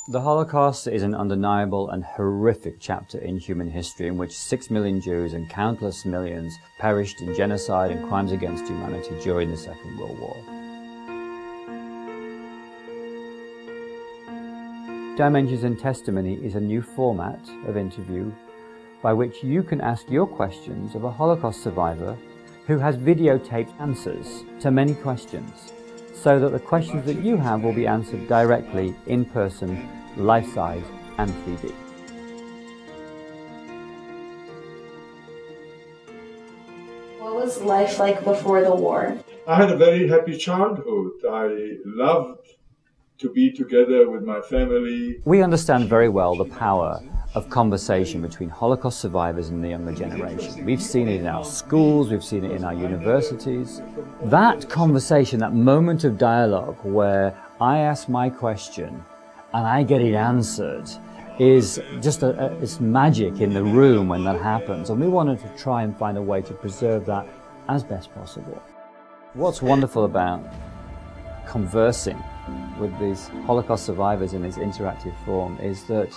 The Holocaust is an undeniable and horrific chapter in human history in which 6 million Jews and countless millions perished in genocide and crimes against humanity during the Second World War. Dimensions in Testimony is a new format of interview by which you can ask your questions of a Holocaust survivor who has videotaped answers to many questions, so that the questions that you have will be answered directly, in person, life-size and 3D. What was life like before the war? I had a very happy childhood. I loved to be together with my family. We understand very well the power of conversation between Holocaust survivors and the younger generation. We've seen it in our schools, we've seen it in our universities. That conversation, that moment of dialogue where I ask my question and I get it answered, is just it's magic in the room when that happens. And we wanted to try and find a way to preserve that as best possible. What's wonderful about conversing with these Holocaust survivors in this interactive form is that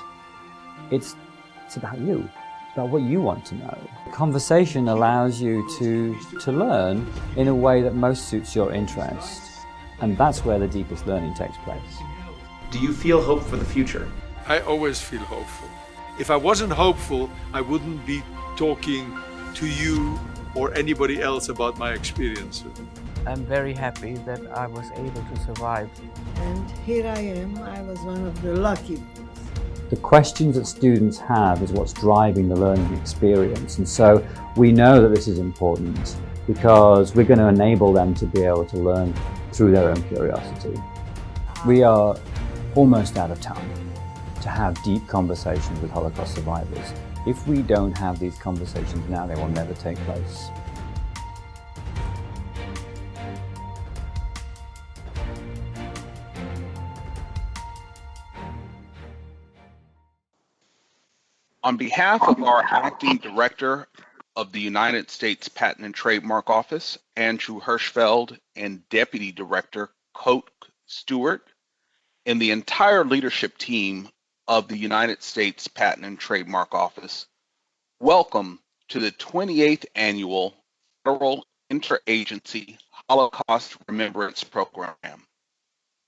it's about you. It's about what you want to know. Conversation allows you to learn in a way that most suits your interest, and that's where the deepest learning takes place. Do you feel hope for the future? I always feel hopeful. If I wasn't hopeful, I wouldn't be talking to you or anybody else about my experiences. I'm very happy that I was able to survive. And here I am. I was one of the lucky ones. The questions that students have is what's driving the learning experience. And so we know that this is important because we're going to enable them to be able to learn through their own curiosity. We are almost out of time to have deep conversations with Holocaust survivors. If we don't have these conversations now, they will never take place. On behalf of our Acting Director of the United States Patent and Trademark Office, Andrew Hirschfeld, and Deputy Director Colt Stewart, and the entire leadership team of the United States Patent and Trademark Office, welcome to the 28th Annual Federal Interagency Holocaust Remembrance Program,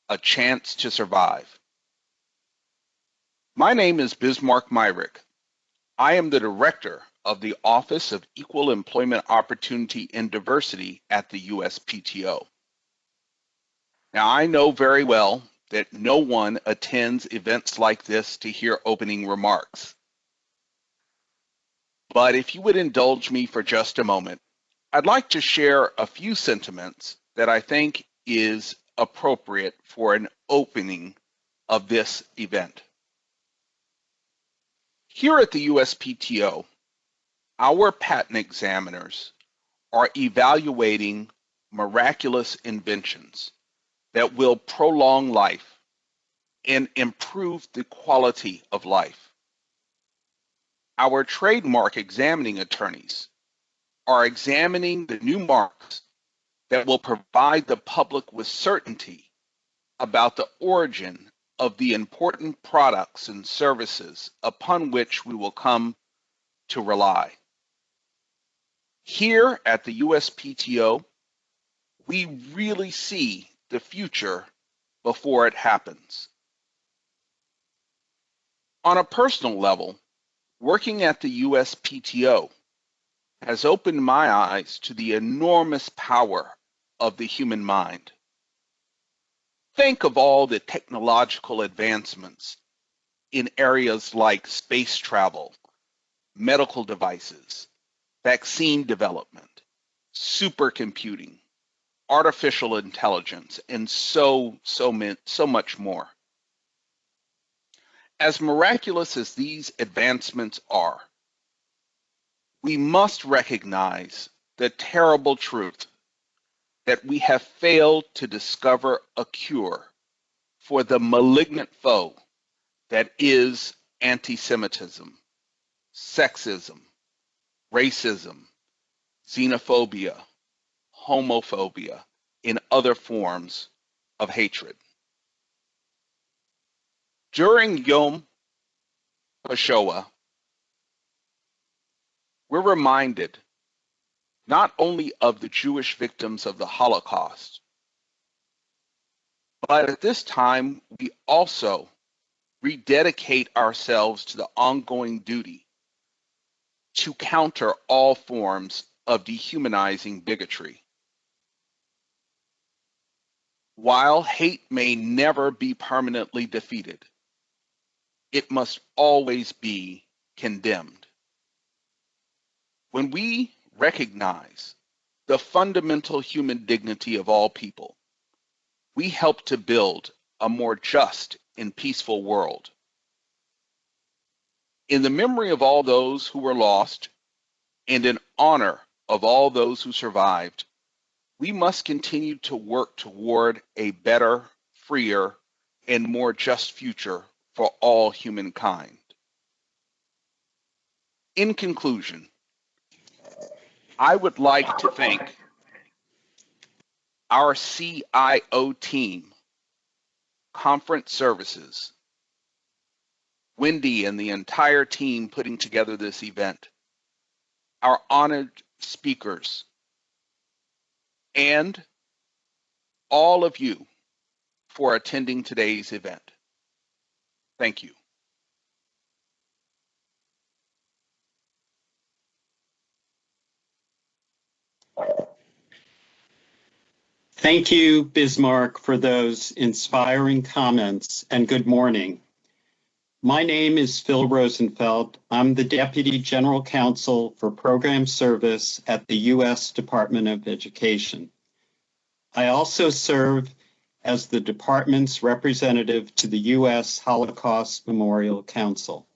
A Chance to Survive. My name is Bismarck Myrick. I am the Director of the Office of Equal Employment Opportunity and Diversity at the USPTO. Now, I know very well that no one attends events like this to hear opening remarks. But if you would indulge me for just a moment, I'd like to share a few sentiments that I think is appropriate for an opening of this event. Here at the USPTO, our patent examiners are evaluating miraculous inventions that will prolong life and improve the quality of life. Our trademark examining attorneys are examining the new marks that will provide the public with certainty about the origin of the important products and services upon which we will come to rely. Here at the USPTO, we really see the future before it happens. On a personal level, working at the USPTO has opened my eyes to the enormous power of the human mind. Think of all the technological advancements in areas like space travel, medical devices, vaccine development, supercomputing, artificial intelligence, and so much more. As miraculous as these advancements are, we must recognize the terrible truth that we have failed to discover a cure for the malignant foe that is anti-Semitism, sexism, racism, xenophobia, homophobia, and other forms of hatred. During Yom HaShoah, we're reminded not only of the Jewish victims of the Holocaust, but at this time, we also rededicate ourselves to the ongoing duty to counter all forms of dehumanizing bigotry. While hate may never be permanently defeated, it must always be condemned. When we recognize the fundamental human dignity of all people, we help to build a more just and peaceful world. In the memory of all those who were lost and in honor of all those who survived, we must continue to work toward a better, freer, and more just future for all humankind. In conclusion, I would like to thank our CIO team, Conference Services, Wendy and the entire team putting together this event, our honored speakers, and all of you for attending today's event. Thank you. Thank you, Bismarck, for those inspiring comments, and good morning. My name is Phil Rosenfeld. I'm the Deputy General Counsel for Program Service at the U.S. Department of Education. I also serve as the department's representative to the U.S. Holocaust Memorial Council.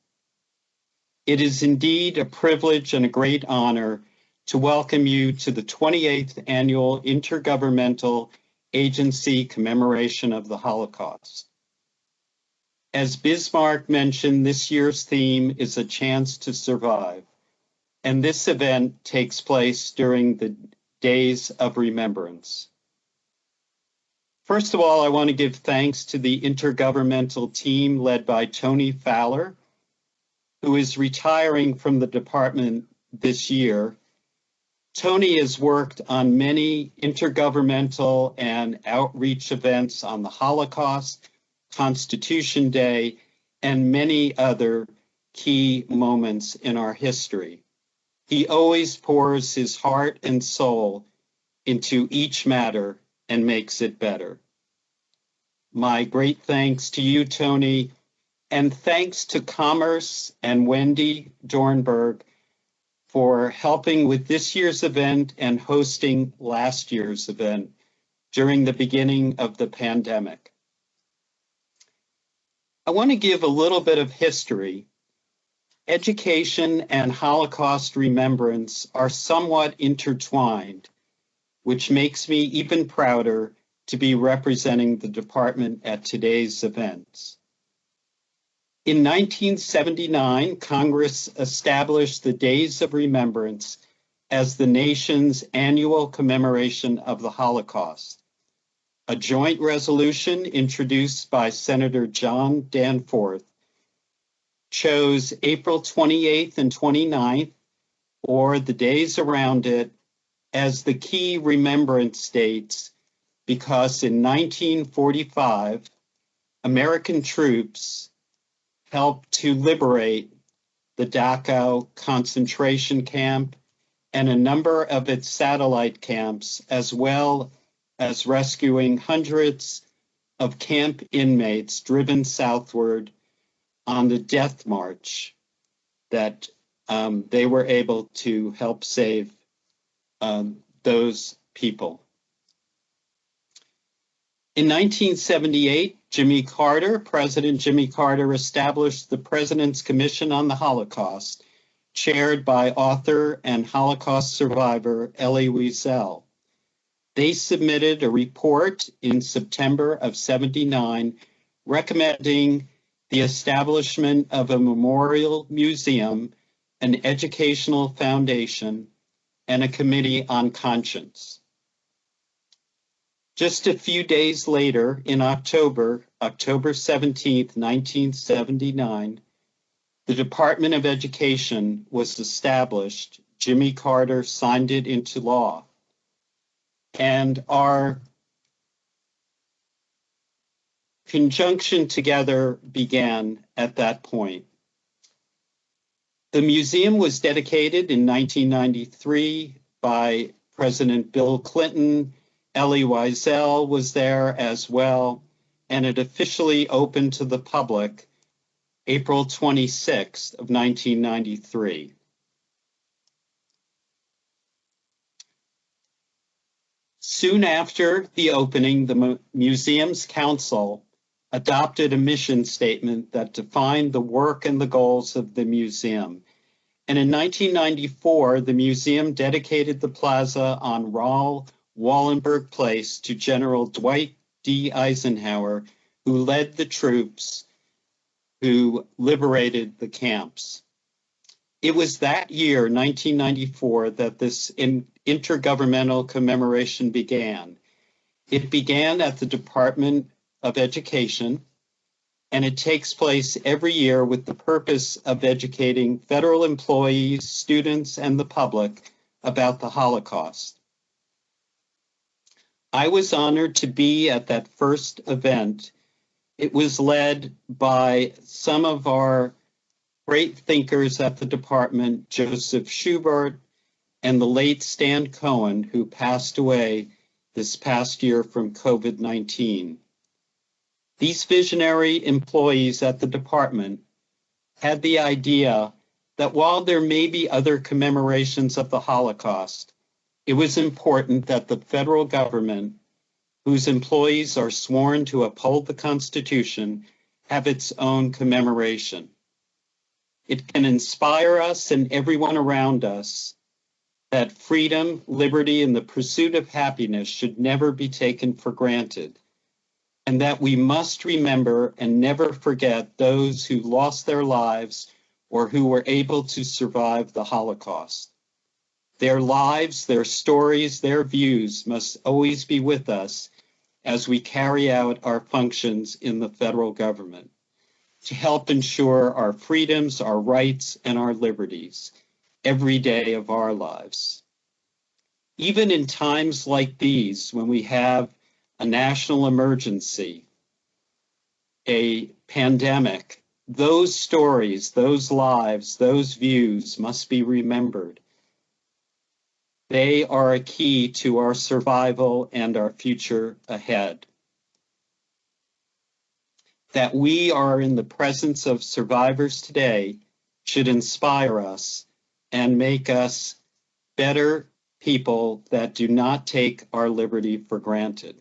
It is indeed a privilege and a great honor to welcome you to the 28th Annual Intergovernmental Agency Commemoration of the Holocaust. As Bismarck mentioned, this year's theme is a chance to survive, and this event takes place during the Days of Remembrance. First of all, I want to give thanks to the intergovernmental team led by Tony Fowler, who is retiring from the department this year. Tony has worked on many intergovernmental and outreach events on the Holocaust, Constitution Day, and many other key moments in our history. He always pours his heart and soul into each matter and makes it better. My great thanks to you, Tony, and thanks to Commerce and Wendy Dornberg for helping with this year's event and hosting last year's event during the beginning of the pandemic. I want to give a little bit of history. Education and Holocaust remembrance are somewhat intertwined, which makes me even prouder to be representing the department at today's events. In 1979, Congress established the Days of Remembrance as the nation's annual commemoration of the Holocaust. A joint resolution introduced by Senator John Danforth chose April 28th and 29th, or the days around it, as the key remembrance dates because in 1945, American troops helped to liberate the Dachau concentration camp and a number of its satellite camps, as well as rescuing hundreds of camp inmates driven southward on the death march that they were able to help save those people. In 1978, President Jimmy Carter established the President's Commission on the Holocaust, chaired by author and Holocaust survivor Elie Wiesel. They submitted a report in September of '79 recommending the establishment of a memorial museum, an educational foundation, and a committee on conscience. Just a few days later, in October, October 17, 1979, the Department of Education was established. Jimmy Carter signed it into law. And our conjunction together began at that point. The museum was dedicated in 1993 by President Bill Clinton. Elie Wiesel was there as well, and it officially opened to the public April 26th of 1993. Soon after the opening, the museum's council adopted a mission statement that defined the work and the goals of the museum. And in 1994, the museum dedicated the plaza on Raoul Wallenberg Place to General Dwight D. Eisenhower, who led the troops who liberated the camps. It was that year, 1994, that this intergovernmental commemoration began. It began at the Department of Education, and it takes place every year with the purpose of educating federal employees, students, and the public about the Holocaust. I was honored to be at that first event. It was led by some of our great thinkers at the department, Joseph Schubert and the late Stan Cohen, who passed away this past year from COVID-19. These visionary employees at the department had the idea that while there may be other commemorations of the Holocaust, it was important that the federal government, whose employees are sworn to uphold the Constitution, have its own commemoration. It can inspire us and everyone around us that freedom, liberty, and the pursuit of happiness should never be taken for granted, and that we must remember and never forget those who lost their lives or who were able to survive the Holocaust. Their lives, their stories, their views must always be with us as we carry out our functions in the federal government to help ensure our freedoms, our rights, and our liberties every day of our lives. Even in times like these, when we have a national emergency, a pandemic, those stories, those lives, those views must be remembered. They are a key to our survival and our future ahead. That we are in the presence of survivors today should inspire us and make us better people that do not take our liberty for granted.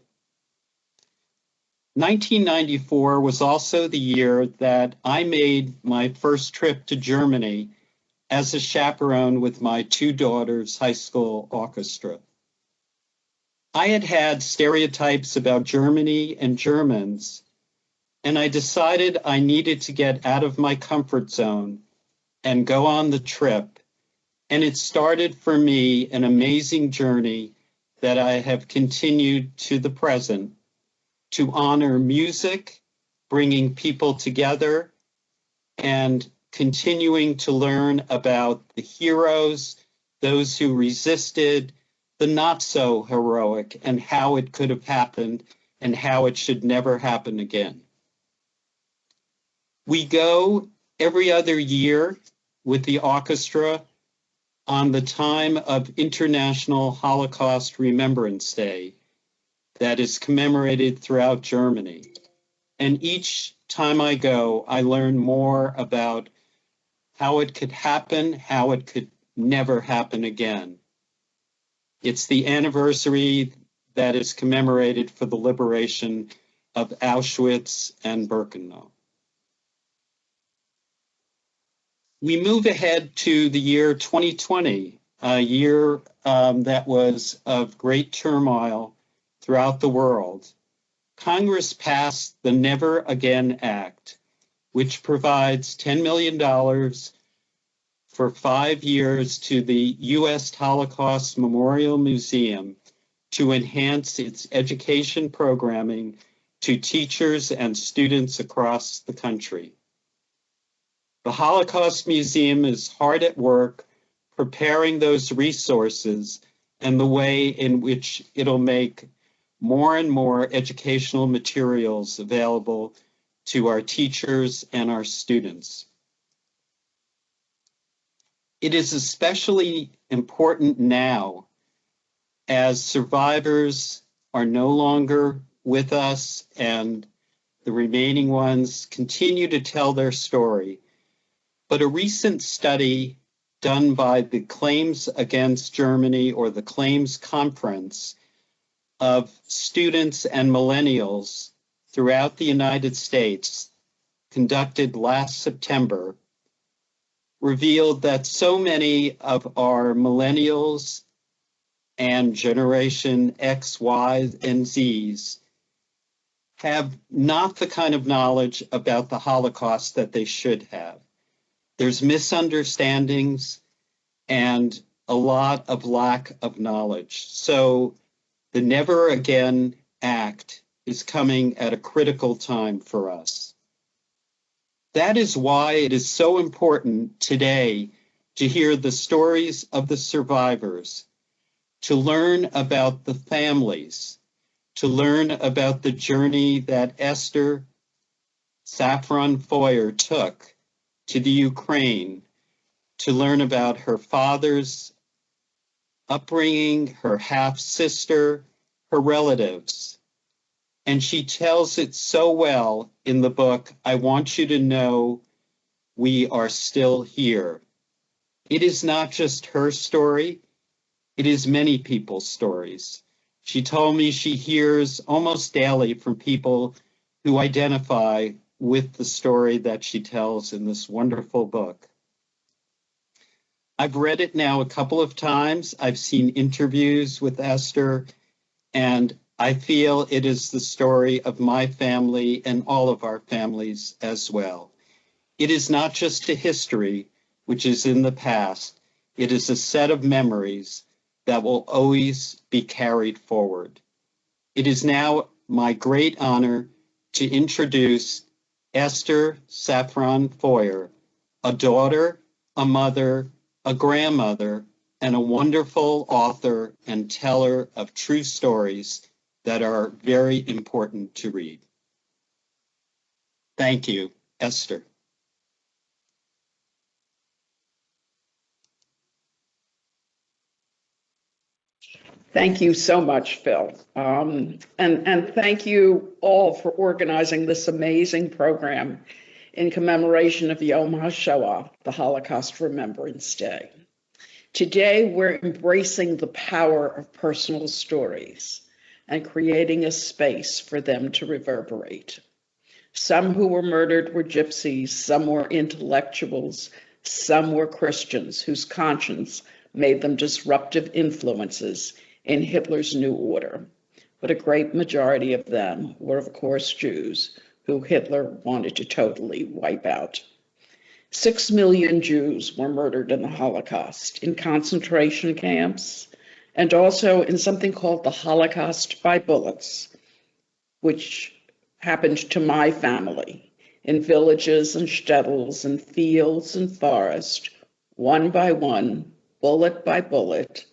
1994 was also the year that I made my first trip to Germany as a chaperone with my two daughters' high school orchestra. I had had stereotypes about Germany and Germans, and I decided I needed to get out of my comfort zone and go on the trip. And it started for me an amazing journey that I have continued to the present, to honor music, bringing people together, and continuing to learn about the heroes, those who resisted, the not so heroic, and how it could have happened and how it should never happen again. We go every other year with the orchestra on the time of International Holocaust Remembrance Day that is commemorated throughout Germany. And each time I go, I learn more about how it could happen, how it could never happen again. It's the anniversary that is commemorated for the liberation of Auschwitz and Birkenau. We move ahead to the year 2020, a year that was of great turmoil throughout the world. Congress passed the Never Again Act, which provides $10 million for 5 years to the U.S. Holocaust Memorial Museum to enhance its education programming to teachers and students across the country. The Holocaust Museum is hard at work preparing those resources and the way in which it'll make more and more educational materials available to our teachers and our students. It is especially important now as survivors are no longer with us and the remaining ones continue to tell their story. But a recent study done by the Claims Against Germany, or the Claims Conference, of students and millennials throughout the United States, conducted last September, revealed that so many of our millennials and Generation X, Y, and Zs have not the kind of knowledge about the Holocaust that they should have. There's misunderstandings and a lot of lack of knowledge. So the Never Again Act is coming at a critical time for us. That is why it is so important today to hear the stories of the survivors, to learn about the families, to learn about the journey that Esther Saffron Foyer took to the Ukraine, to learn about her father's upbringing, her half-sister, her relatives. And she tells it so well in the book, I Want You to Know We Are Still Here. It is not just her story, it is many people's stories. She told me she hears almost daily from people who identify with the story that she tells in this wonderful book. I've read it now a couple of times. I've seen interviews with Esther, and I feel it is the story of my family and all of our families as well. It is not just a history, which is in the past. It is a set of memories that will always be carried forward. It is now my great honor to introduce Esther Saffron Foyer, a daughter, a mother, a grandmother, and a wonderful author and teller of true stories that are very important to read. Thank you, Esther. Thank you so much, Phil. And thank you all for organizing this amazing program in commemoration of Yom HaShoah, the Holocaust Remembrance Day. Today, we're embracing the power of personal stories and creating a space for them to reverberate. Some who were murdered were gypsies, some were intellectuals, some were Christians whose conscience made them disruptive influences in Hitler's new order. But a great majority of them were, of course, Jews, who Hitler wanted to totally wipe out. 6 million Jews were murdered in the Holocaust, in concentration camps, and also in something called the Holocaust by bullets, which happened to my family in villages and shtetls and fields and forest, one by one, bullet by bullet.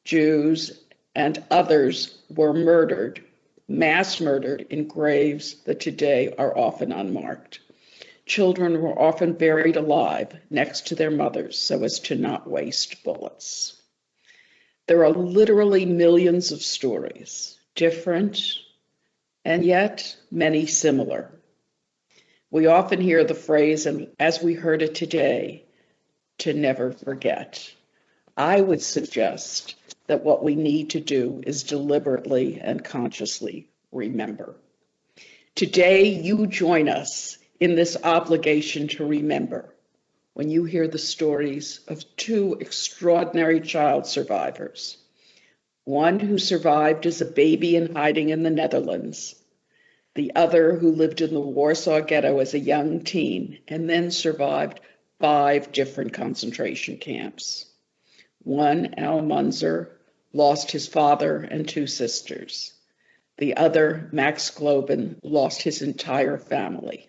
Jews and others were murdered, mass murdered in graves that today are often unmarked. Children were often buried alive next to their mothers so as to not waste bullets. There are literally millions of stories, different and yet many similar. We often hear the phrase, and as we heard it today, to never forget. I would suggest that what we need to do is deliberately and consciously remember. Today, you join us in this obligation to remember when you hear the stories of 2 extraordinary child survivors. One who survived as a baby in hiding in the Netherlands, the other who lived in the Warsaw Ghetto as a young teen and then survived 5 different concentration camps. One, Al Münzer, lost his father and 2 sisters. The other, Max Glauben, lost his entire family.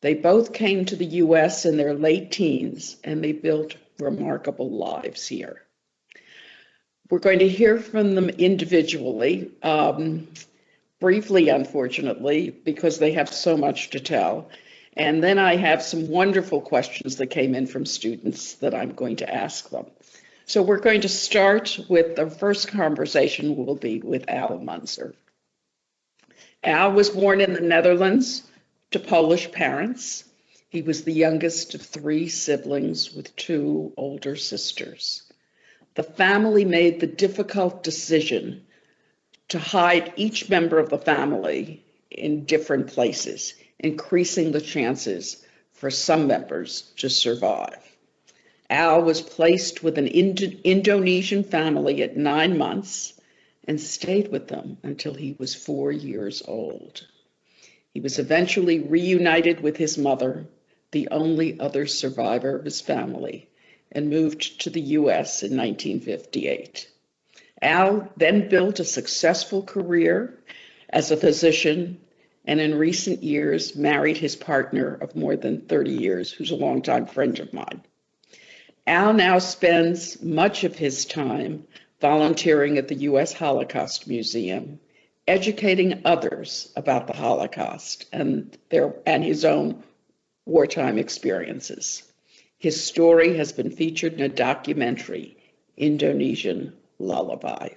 They both came to the US in their late teens, and they built remarkable lives here. We're going to hear from them individually, briefly, unfortunately, because they have so much to tell. And then I have some wonderful questions that came in from students that I'm going to ask them. So we're going to start with the first conversation will be with Al Münzer. Al was born in the Netherlands to Polish parents. He was the youngest of 3 siblings with 2 older sisters. The family made the difficult decision to hide each member of the family in different places, increasing the chances for some members to survive. Al was placed with an Indonesian family at 9 months and stayed with them until he was 4 years old. He was eventually reunited with his mother, the only other survivor of his family, and moved to the US in 1958. Al then built a successful career as a physician, and in recent years married his partner of more than 30 years, who's a longtime friend of mine. Al now spends much of his time volunteering at the US Holocaust Museum, educating others about the Holocaust and his own wartime experiences. His story has been featured in a documentary, Indonesian Lullaby.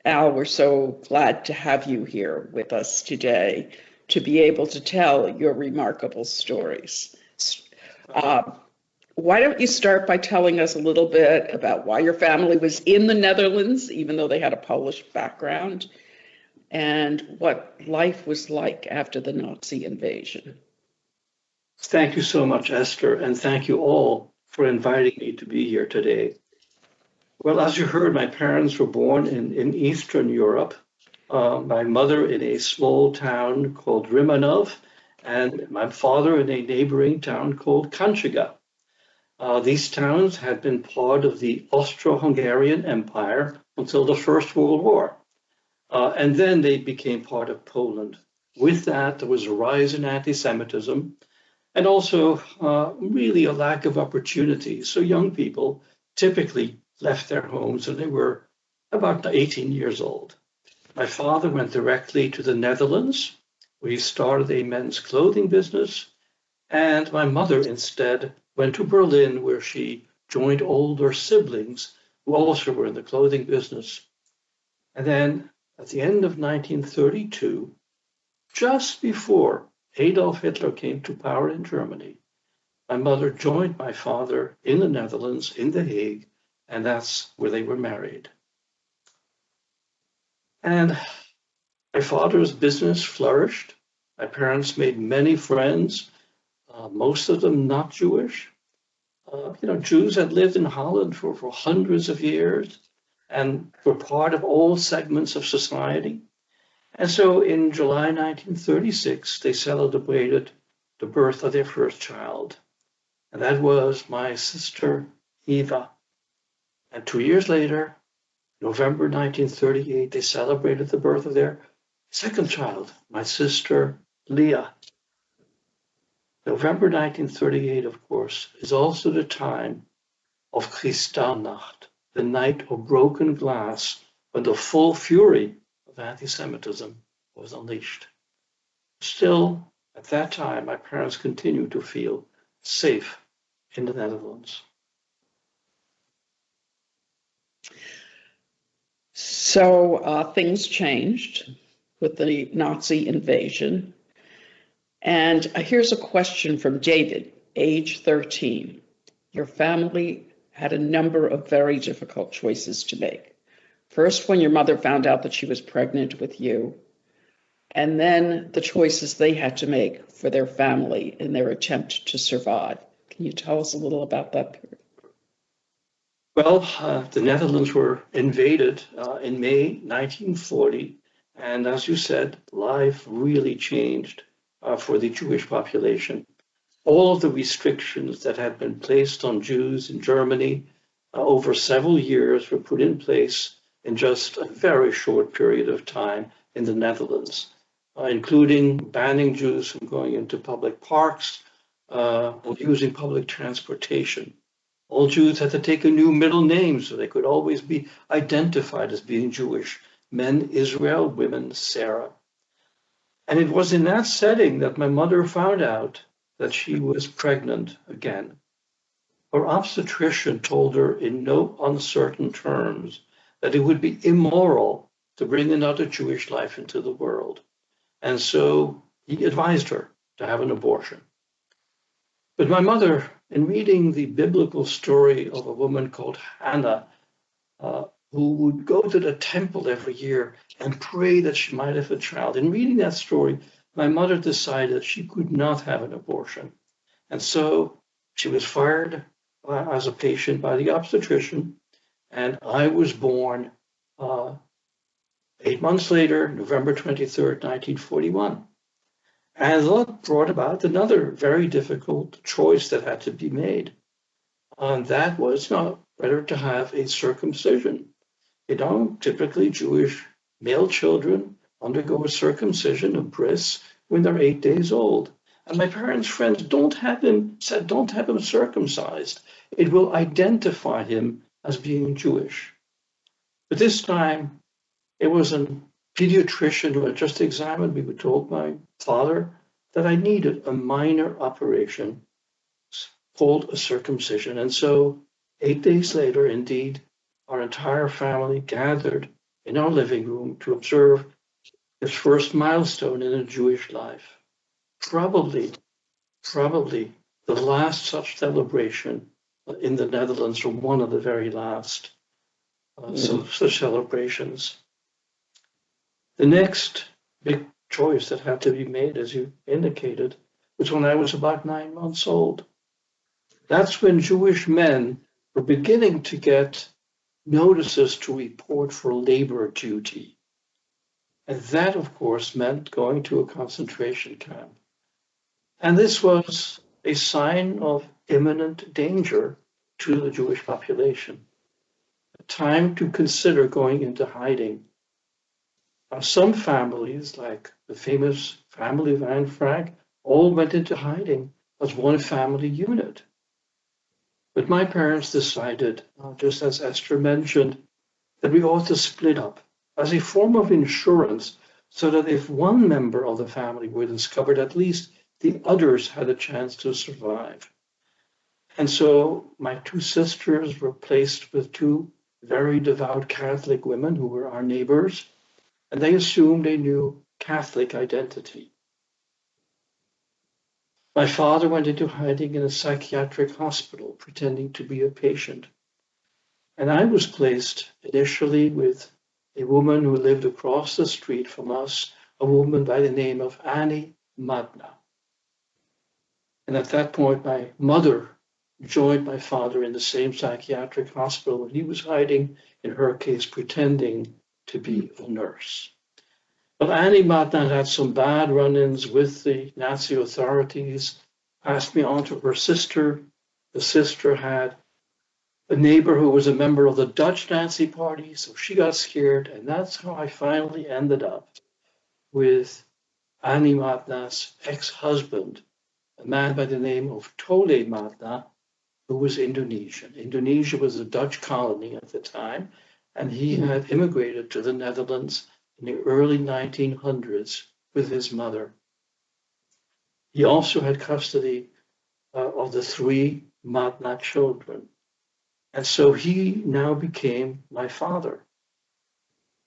Al, we're so glad to have you here with us today to be able to tell your remarkable stories. Why don't you start by telling us a little bit about why your family was in the Netherlands, even though they had a Polish background, and what life was like after the Nazi invasion? Thank you so much, Esther, and thank you all for inviting me to be here today. Well, as you heard, my parents were born in Eastern Europe. My mother in a small town called Rimanov, and my father in a neighboring town called Kanchiga. These towns had been part of the Austro-Hungarian Empire until the First World War. And then they became part of Poland. With that, there was a rise in anti-Semitism and also really a lack of opportunity. So young people typically left their homes when they were about 18 years old. My father went directly to the Netherlands, where he started a men's clothing business, and my mother instead went to Berlin, where she joined older siblings who also were in the clothing business. And then at the end of 1932, just before Adolf Hitler came to power in Germany, my mother joined my father in the Netherlands, in The Hague, and that's where they were married. And my father's business flourished. My parents made many friends, most of them not Jewish. Jews had lived in Holland for hundreds of years and were part of all segments of society. And so in July 1936, they celebrated the birth of their first child. And that was my sister, Eva. And 2 years later, November 1938, they celebrated the birth of their second child, my sister, Leah. November 1938, of course, is also the time of Kristallnacht, the night of broken glass, when the full fury of anti-Semitism was unleashed. Still, at that time, my parents continued to feel safe in the Netherlands. So things changed with the Nazi invasion. And here's a question from David, age 13. Your family had a number of very difficult choices to make. First, when your mother found out that she was pregnant with you, and then the choices they had to make for their family in their attempt to survive. Can you tell us a little about that period? Well, the Netherlands were invaded in May 1940, and as you said, life really changed for the Jewish population. All of the restrictions that had been placed on Jews in Germany over several years were put in place in just a very short period of time, in the Netherlands, including banning Jews from going into public parks or using public transportation. All Jews had to take a new middle name so they could always be identified as being Jewish. Men, Israel; women, Sarah. And it was in that setting that my mother found out that she was pregnant again. Her obstetrician told her in no uncertain terms that it would be immoral to bring another Jewish life into the world. And so he advised her to have an abortion. But my mother, in reading the biblical story of a woman called Hannah, who would go to the temple every year and pray that she might have a child, in reading that story, my mother decided that she could not have an abortion. And so she was fired as a patient by the obstetrician, and I was born 8 months later, November 23rd, 1941. And that brought about another very difficult choice that had to be made. And that was whether to have a circumcision. Typically Jewish male children undergo a circumcision of bris when they're 8 days old. And my parents' friends don't have him circumcised. It will identify him as being Jewish. But this time, it was a pediatrician who had just examined me who told my father that I needed a minor operation called a circumcision. And so 8 days later, indeed, our entire family gathered in our living room to observe this first milestone in a Jewish life. Probably the last such celebration in the Netherlands, or one of the very last such celebrations. The next big choice that had to be made, as you indicated, was when I was about 9 months old. That's when Jewish men were beginning to get notices to report for labor duty. And that, of course, meant going to a concentration camp. And this was a sign of imminent danger to the Jewish population, a time to consider going into hiding. Now, some families, like the famous family of Anne Frank, all went into hiding as one family unit. But my parents decided, just as Esther mentioned, that we ought to split up as a form of insurance so that if one member of the family were discovered, at least the others had a chance to survive. And so my two sisters were placed with two very devout Catholic women who were our neighbors, and they assumed a new Catholic identity. My father went into hiding in a psychiatric hospital, pretending to be a patient. And I was placed initially with a woman who lived across the street from us, a woman by the name of Annie Madna. And at that point, my mother joined my father in the same psychiatric hospital, and he was hiding, in her case, pretending to be a nurse. But Annie Madna had some bad run-ins with the Nazi authorities, passed me on to her sister. The sister had a neighbor who was a member of the Dutch Nazi Party, so she got scared, and that's how I finally ended up with Annie Madna's ex-husband, a man by the name of Tole Madna, who was Indonesian. Indonesia was a Dutch colony at the time, and he had immigrated to the Netherlands in the early 1900s with his mother. He also had custody of the three Madna children. And so he now became my father.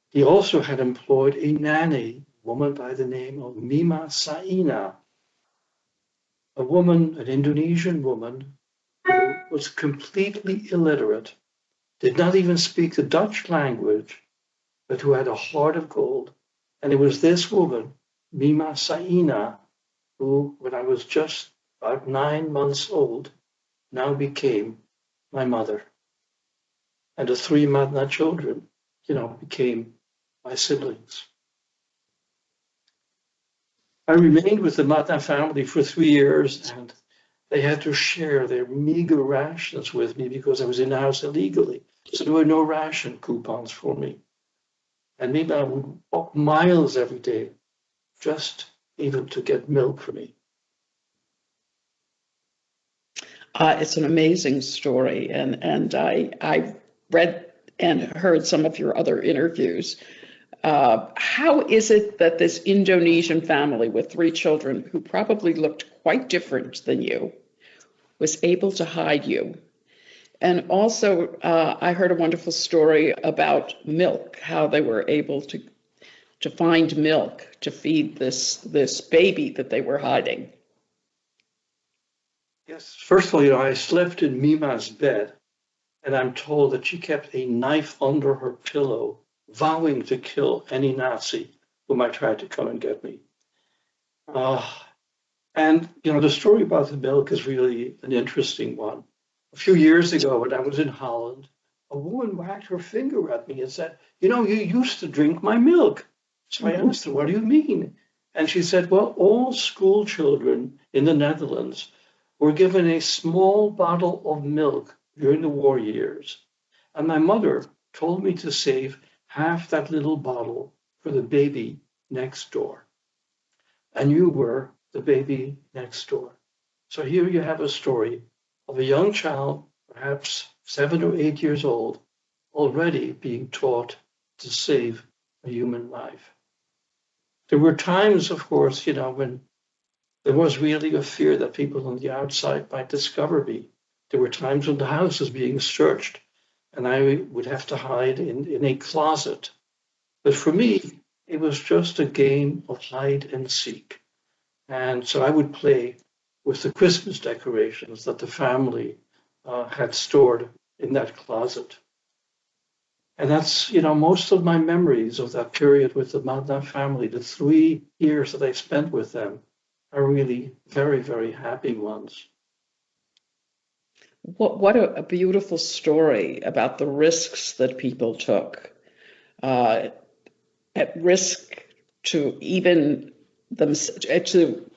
He also had employed a nanny, a woman by the name of Mima Saina, a woman, an Indonesian woman, who was completely illiterate, did not even speak the Dutch language, but who had a heart of gold. And it was this woman, Mima Saina, who, when I was just about 9 months old, now became my mother. And the three Madna children, became my siblings. I remained with the Madna family for 3 years, and they had to share their meager rations with me because I was in the house illegally. So there were no ration coupons for me. And maybe I would walk miles every day just even to get milk for me. It's an amazing story, and I read and heard some of your other interviews. How is it that this Indonesian family with 3 children, who probably looked quite different than you, was able to hide you? And also, I heard a wonderful story about milk, how they were able to find milk to feed this baby that they were hiding. Yes, first of all, I slept in Mima's bed, and I'm told that she kept a knife under her pillow, vowing to kill any Nazi who might try to come and get me. And the story about the milk is really an interesting one. A few years ago, when I was in Holland, a woman wagged her finger at me and said, you used to drink my milk. So I asked her, what do you mean? And she said, well, all school children in the Netherlands were given a small bottle of milk during the war years. And my mother told me to save half that little bottle for the baby next door. And you were the baby next door. So here you have a story of a young child, perhaps 7 or 8 years old, already being taught to save a human life. There were times, of course, when there was really a fear that people on the outside might discover me. There were times when the house was being searched and I would have to hide in a closet. But for me, it was just a game of hide and seek. And so I would play with the Christmas decorations that the family had stored in that closet. And that's, most of my memories of that period with the Madna family, the 3 years that I spent with them, are really very, very happy ones. What a beautiful story about the risks that people took, at risk to even to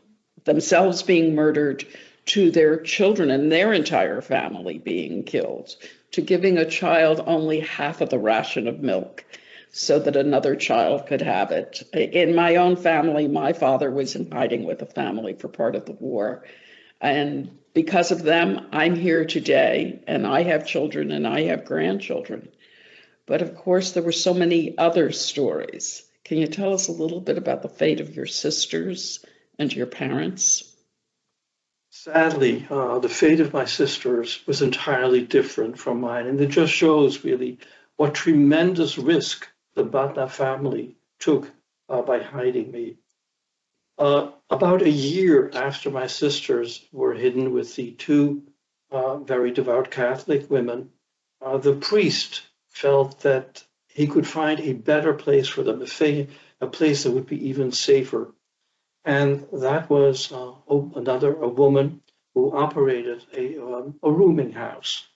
themselves being murdered, to their children and their entire family being killed, to giving a child only half of the ration of milk so that another child could have it. In my own family, my father was in hiding with a family for part of the war. And because of them, I'm here today, and I have children and I have grandchildren. But of course, there were so many other stories. Can you tell us a little bit about the fate of your sisters and your parents? Sadly, the fate of my sisters was entirely different from mine, and it just shows really what tremendous risk the Batna family took by hiding me. About a year after my sisters were hidden with the 2 very devout Catholic women, the priest felt that he could find a better place for them, a place that would be even safer. And that was a woman who operated a rooming house.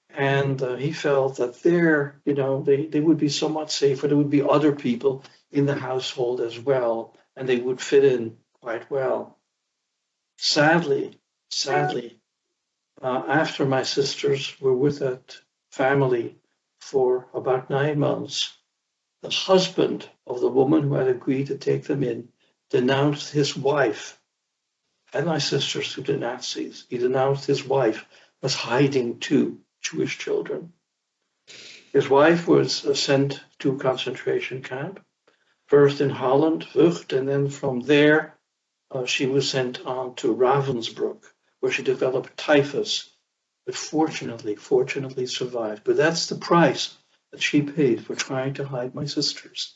And he felt that there, they would be so much safer. There would be other people in the household as well, and they would fit in quite well. Sadly, after my sisters were with that family for about 9 months, the husband of the woman who had agreed to take them in denounced his wife and my sisters to the Nazis. He denounced his wife as hiding 2 Jewish children. His wife was sent to a concentration camp, first in Holland, Vught, and then from there she was sent on to Ravensbrück, where she developed typhus, but fortunately survived. But that's the price that she paid for trying to hide my sisters.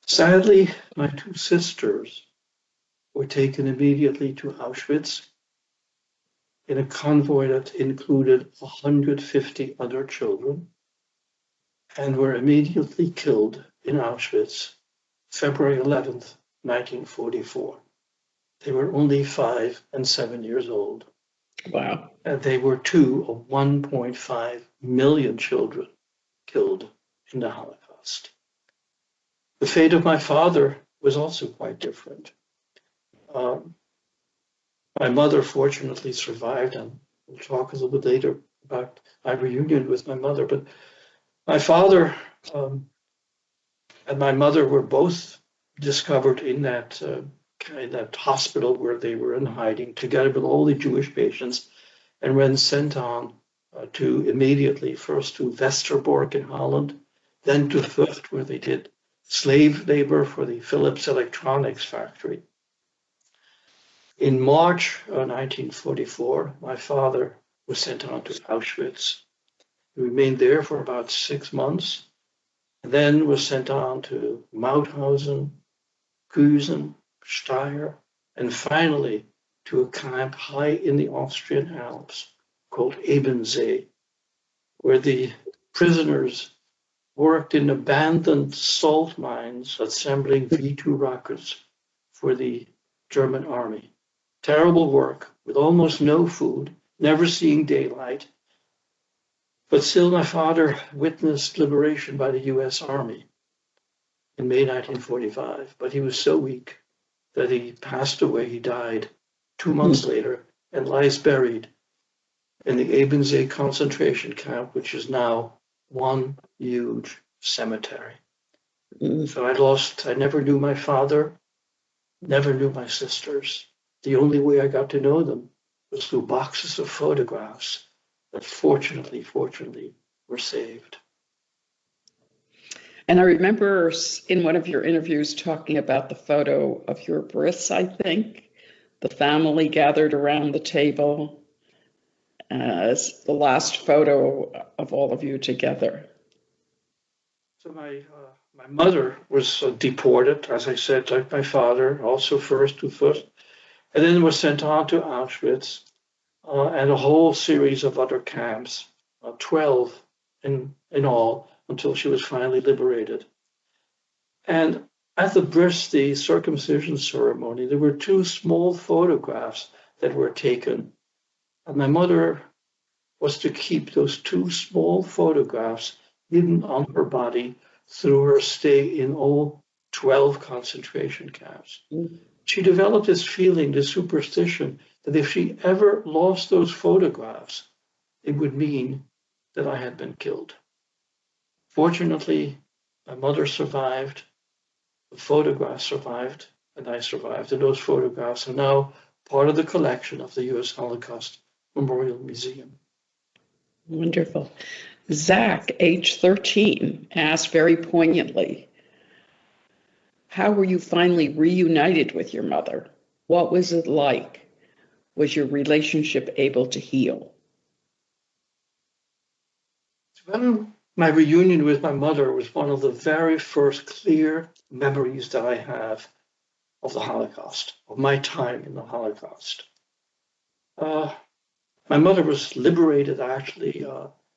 Sadly, my 2 sisters were taken immediately to Auschwitz in a convoy that included 150 other children, and were immediately killed in Auschwitz, February 11th, 1944. They were only 5 and 7 years old. Wow. And they were 2 of 1.5 million children killed in the Holocaust. The fate of my father was also quite different. My mother fortunately survived, and we'll talk a little bit later about my reunion with my mother. But my father and my mother were both discovered in that hospital where they were in hiding, together with all the Jewish patients, and when sent on to immediately first to Westerbork in Holland, then to Vught, where they did slave labor for the Philips Electronics factory. In March of 1944, my father was sent on to Auschwitz. He remained there for about 6 months, and then was sent on to Mauthausen, Güsen, Steyr, and finally to a camp high in the Austrian Alps called Ebensee, where the prisoners worked in abandoned salt mines assembling V2 rockets for the German army. Terrible work with almost no food, never seeing daylight. But still, my father witnessed liberation by the US Army in May 1945, but he was so weak that he passed away. He died 2 months later and lies buried in the Ebensee concentration camp, which is now one huge cemetery. So I never knew my father, never knew my sisters. The only way I got to know them was through boxes of photographs that fortunately were saved. And I remember in one of your interviews talking about the photo of your bris, I think, the family gathered around the table as the last photo of all of you together. So my mother was deported, as I said, like my father, also first to Vught, and then was sent on to Auschwitz and a whole series of other camps, 12 in all, until she was finally liberated. And at the bris, the circumcision ceremony, there were 2 small photographs that were taken. And my mother was to keep those 2 small photographs hidden on her body through her stay in all 12 concentration camps. She developed this feeling, this superstition, that if she ever lost those photographs, it would mean that I had been killed. Fortunately, my mother survived, the photographs survived, and I survived. And those photographs are now part of the collection of the U.S. Holocaust Memorial Museum. Wonderful. Zach, age 13, asked very poignantly, how were you finally reunited with your mother? What was it like? Was your relationship able to heal? When my reunion with my mother was one of the very first clear memories that I have of the Holocaust, of my time in the Holocaust. My mother was liberated actually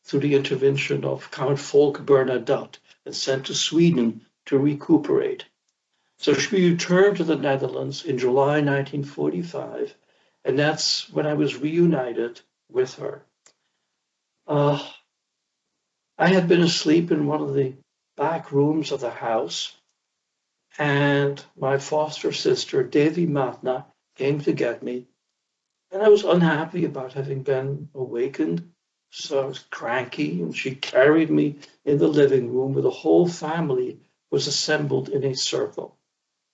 through the intervention of Count Volk Bernadotte and sent to Sweden to recuperate. So she returned to the Netherlands in July 1945, and that's when I was reunited with her. I had been asleep in one of the back rooms of the house, and my foster sister, Devi Matna, came to get me. And I was unhappy about having been awakened, so I was cranky, and she carried me in the living room where the whole family was assembled in a circle.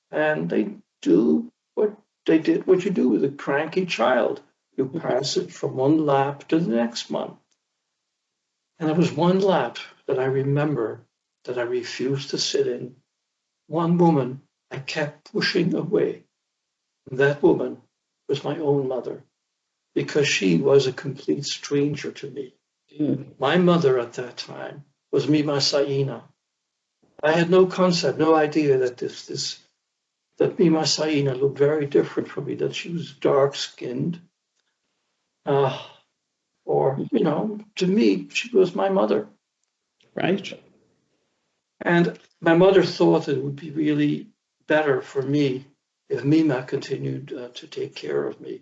And they do what you do with a cranky child. You pass it from one lap to the next one. And there was one lap that I remember that I refused to sit in. One woman I kept pushing away. And that woman was my own mother, because she was a complete stranger to me. My mother at that time was Mima Saina. I had no concept, no idea that that Mima Saina looked very different from me, that she was dark-skinned. To me, she was my mother. Right. And my mother thought it would be really better for me if Mima continued to take care of me.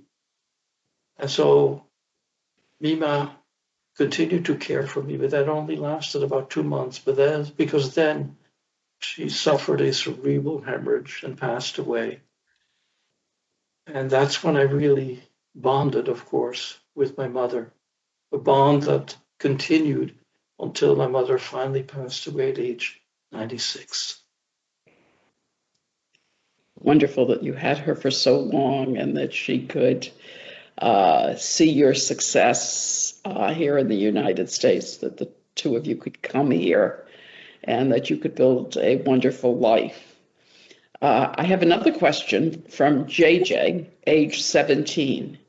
And so Mima continued to care for me, but that only lasted about 2 months. Because then she suffered a cerebral hemorrhage and passed away. And that's when I really bonded, of course, with my mother, a bond that continued until my mother finally passed away at age 96. wonderful that you had her for so long and that she could see your success here in the United States, that the two of you could come here and that you could build a wonderful life. I have another question from JJ, age 17.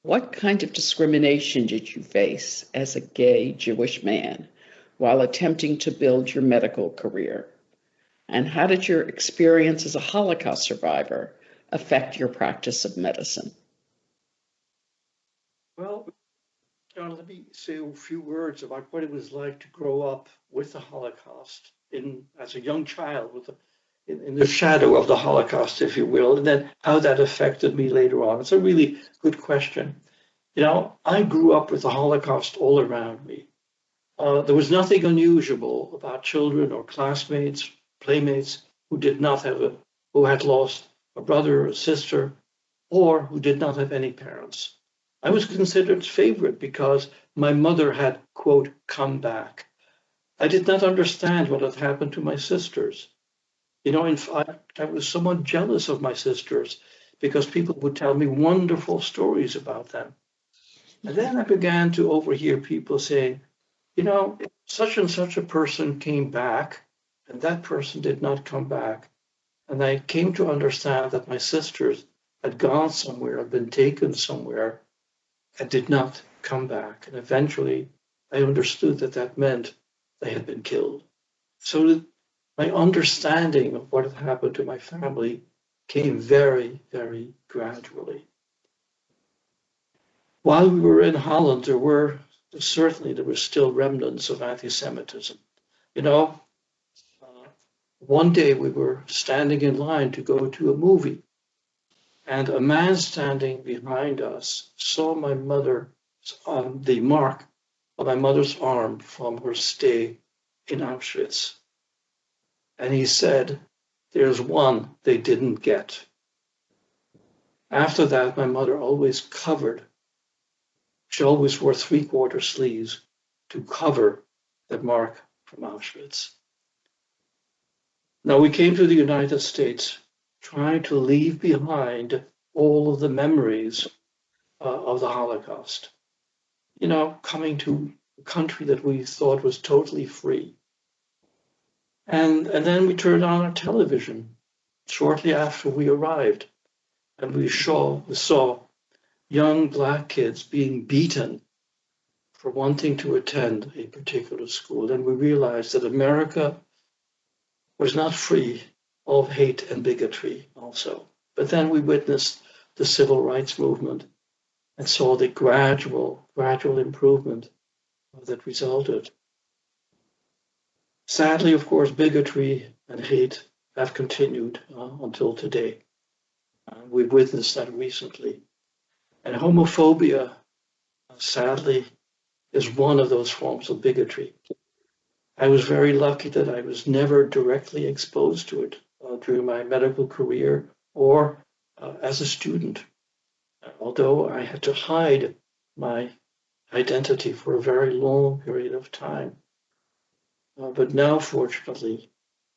What kind of discrimination did you face as a gay Jewish man while attempting to build your medical career? And how did your experience as a Holocaust survivor affect your practice of medicine? Well, John, let me say a few words about what it was like to grow up with the Holocaust as a young child, in the shadow of the Holocaust, if you will, and then how that affected me later on. It's a really good question. I grew up with the Holocaust all around me. There was nothing unusual about children or classmates, playmates who had lost a brother or a sister, or who did not have any parents. I was considered favorite because my mother had, quote, come back. I did not understand what had happened to my sisters. In fact, I was somewhat jealous of my sisters because people would tell me wonderful stories about them. And then I began to overhear people saying, such and such a person came back and that person did not come back. And I came to understand that my sisters had gone somewhere, had been taken somewhere, and did not come back. And eventually I understood that meant they had been killed. So my understanding of what had happened to my family came very, very gradually. While we were in Holland, there were still remnants of anti-Semitism. One day we were standing in line to go to a movie, and a man standing behind us saw my mother, the mark of my mother's arm from her stay in Auschwitz. And he said, there's one they didn't get. After that, my mother always covered. She always wore 3/4 sleeves to cover the mark from Auschwitz. Now we came to the United States trying to leave behind all of the memories of the Holocaust. Coming to a country that we thought was totally free. And then we turned on our television shortly after we arrived, and we saw young Black kids being beaten for wanting to attend a particular school. And we realized that America was not free of hate and bigotry also. But then we witnessed the civil rights movement and saw the gradual improvement that resulted. Sadly, of course, bigotry and hate have continued until today. We've witnessed that recently. And homophobia, sadly, is one of those forms of bigotry. I was very lucky that I was never directly exposed to it during my medical career or as a student, although I had to hide my identity for a very long period of time. But now, fortunately,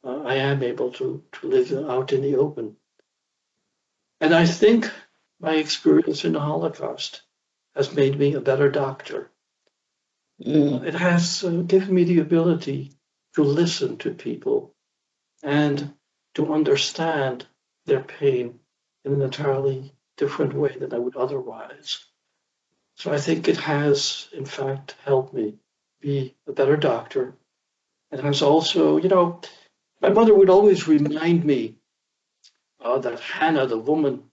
I am able to live out in the open. And I think my experience in the Holocaust has made me a better doctor. It has given me the ability to listen to people and to understand their pain in an entirely different way than I would otherwise. So I think it has, in fact, helped me be a better doctor. It has also, my mother would always remind me that Hannah, the woman,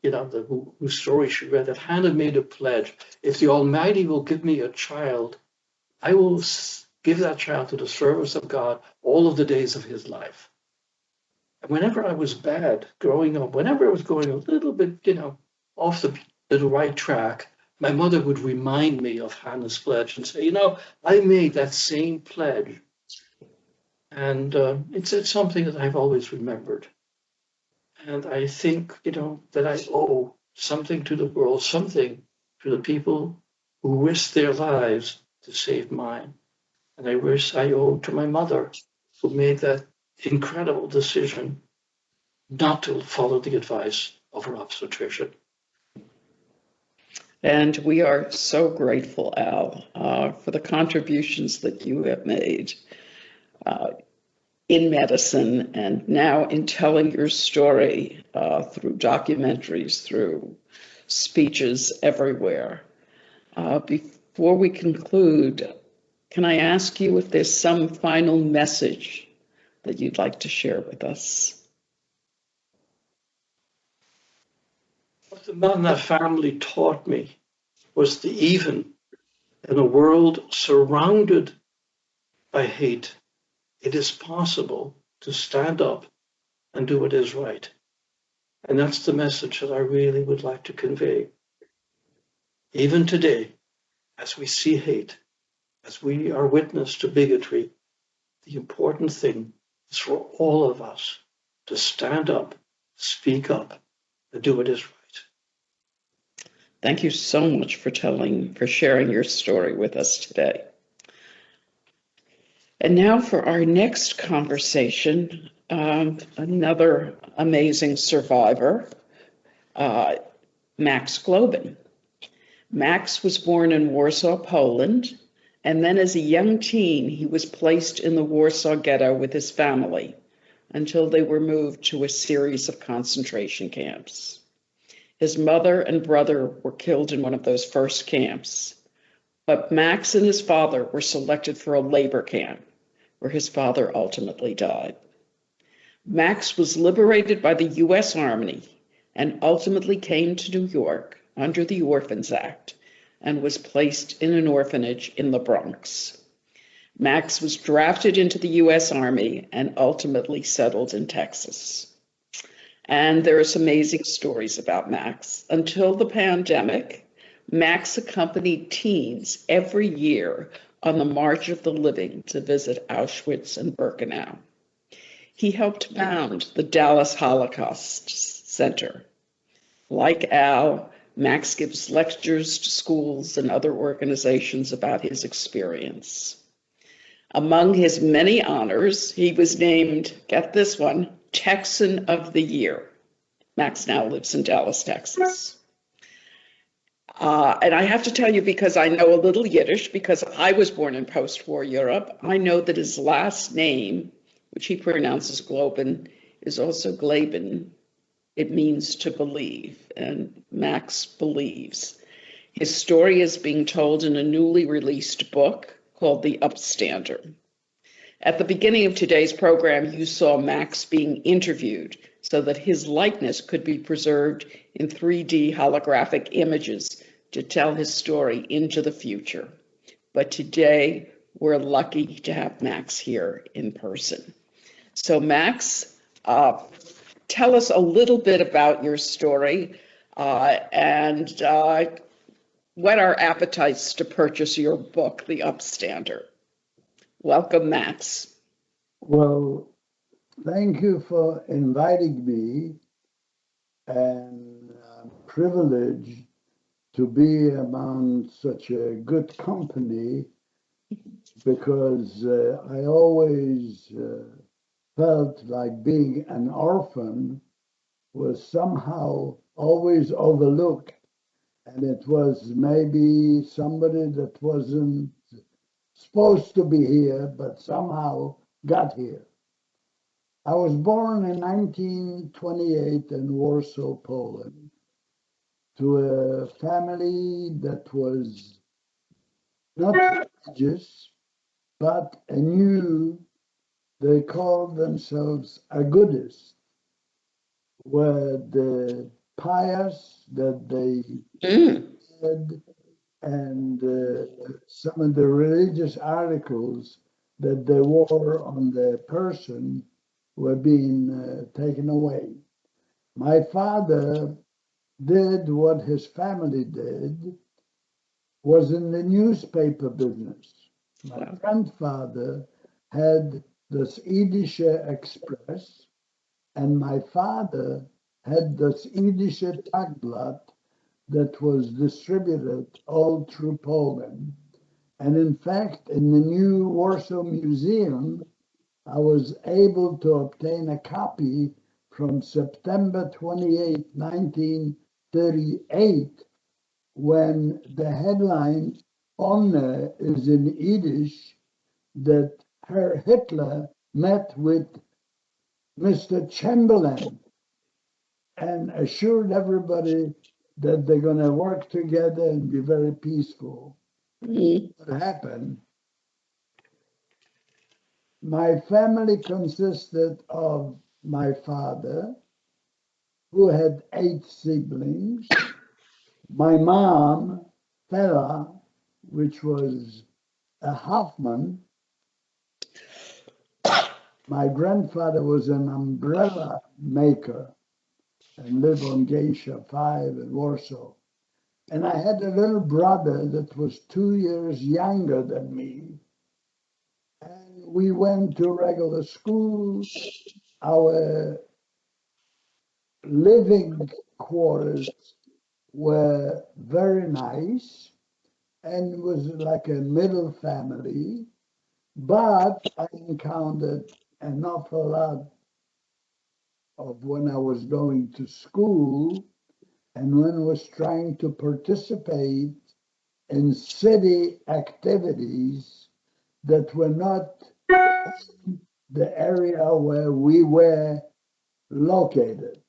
whose story she read, that Hannah made a pledge. If the Almighty will give me a child, I will give that child to the service of God all of the days of his life. And whenever I was bad growing up, whenever I was going a little bit, off the right track, my mother would remind me of Hannah's pledge and say, I made that same pledge. And it's something that I've always remembered. And I think, that I owe something to the world, something to the people who risked their lives to save mine. And I wish I owe to my mother, who made that incredible decision not to follow the advice of an obstetrician. And we are so grateful, Al, for the contributions that you have made in medicine and now in telling your story through documentaries, through speeches everywhere. Before we conclude, can I ask you if there's some final message that you'd like to share with us? What the man in that family taught me was that even in a world surrounded by hate, it is possible to stand up and do what is right. And that's the message that I really would like to convey. Even today, as we see hate, as we are witness to bigotry, the important thing is for all of us to stand up, speak up, and do what is right. Thank you so much for sharing your story with us today. And now for our next conversation, another amazing survivor, Max Glauben. Max was born in Warsaw, Poland, and then as a young teen, he was placed in the Warsaw Ghetto with his family until they were moved to a series of concentration camps. His mother and brother were killed in one of those first camps, but Max and his father were selected for a labor camp where his father ultimately died. Max was liberated by the U.S. Army and ultimately came to New York under the Orphans Act and was placed in an orphanage in the Bronx. Max was drafted into the U.S. Army and ultimately settled in Texas. And there are some amazing stories about Max. Until the pandemic, Max accompanied teens every year on the March of the Living to visit Auschwitz and Birkenau. He helped found the Dallas Holocaust Center. Like Al, Max gives lectures to schools and other organizations about his experience. Among his many honors, he was named, get this one, Texan of the Year. Max now lives in Dallas, Texas. And I have to tell you, because I know a little Yiddish, because I was born in post-war Europe, I know that his last name, which he pronounces Glauben, is also Glauben. It means to believe, and Max believes. His story is being told in a newly released book called The Upstander. At the beginning of today's program, you saw Max being interviewed so that his likeness could be preserved in 3D holographic images to tell his story into the future. But today, we're lucky to have Max here in person. So Max, tell us a little bit about your story and whet our appetites to purchase your book, The Upstander. Welcome, Max. Well, thank you for inviting me, and I'm privileged to be among such a good company, because I always felt like being an orphan was somehow always overlooked, and it was maybe somebody that wasn't supposed to be here, but somehow got here. I was born in 1928 in Warsaw, Poland, to a family that was not religious, but they called themselves Agudists, were the pious that they had, and some of the religious articles that they wore on their person were being taken away. My father did what his family did, was in the newspaper business. My grandfather had das Idische Express, and my father had das Idische Tagblatt that was distributed all through Poland. And in fact, in the new Warsaw Museum, I was able to obtain a copy from September 28, 1938, when the headline on there is in Yiddish that Herr Hitler met with Mr. Chamberlain and assured everybody that they're going to work together and be very peaceful. What happened? My family consisted of my father, who had 8 siblings, my mom, Fela, which was a Hoffman. My grandfather was an umbrella maker and lived on Geisha 5 in Warsaw. And I had a little brother that was 2 years younger than me. And we went to regular school. Our living quarters were very nice and was like a middle family. But I encountered an awful lot of when I was going to school and when I was trying to participate in city activities that were not the area where we were located.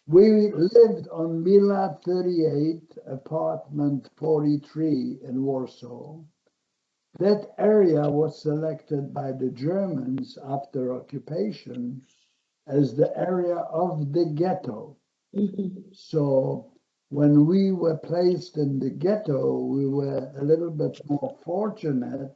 We lived on Mila 38, apartment 43 in Warsaw. That area was selected by the Germans after occupation as the area of the ghetto. So when we were placed in the ghetto, we were a little bit more fortunate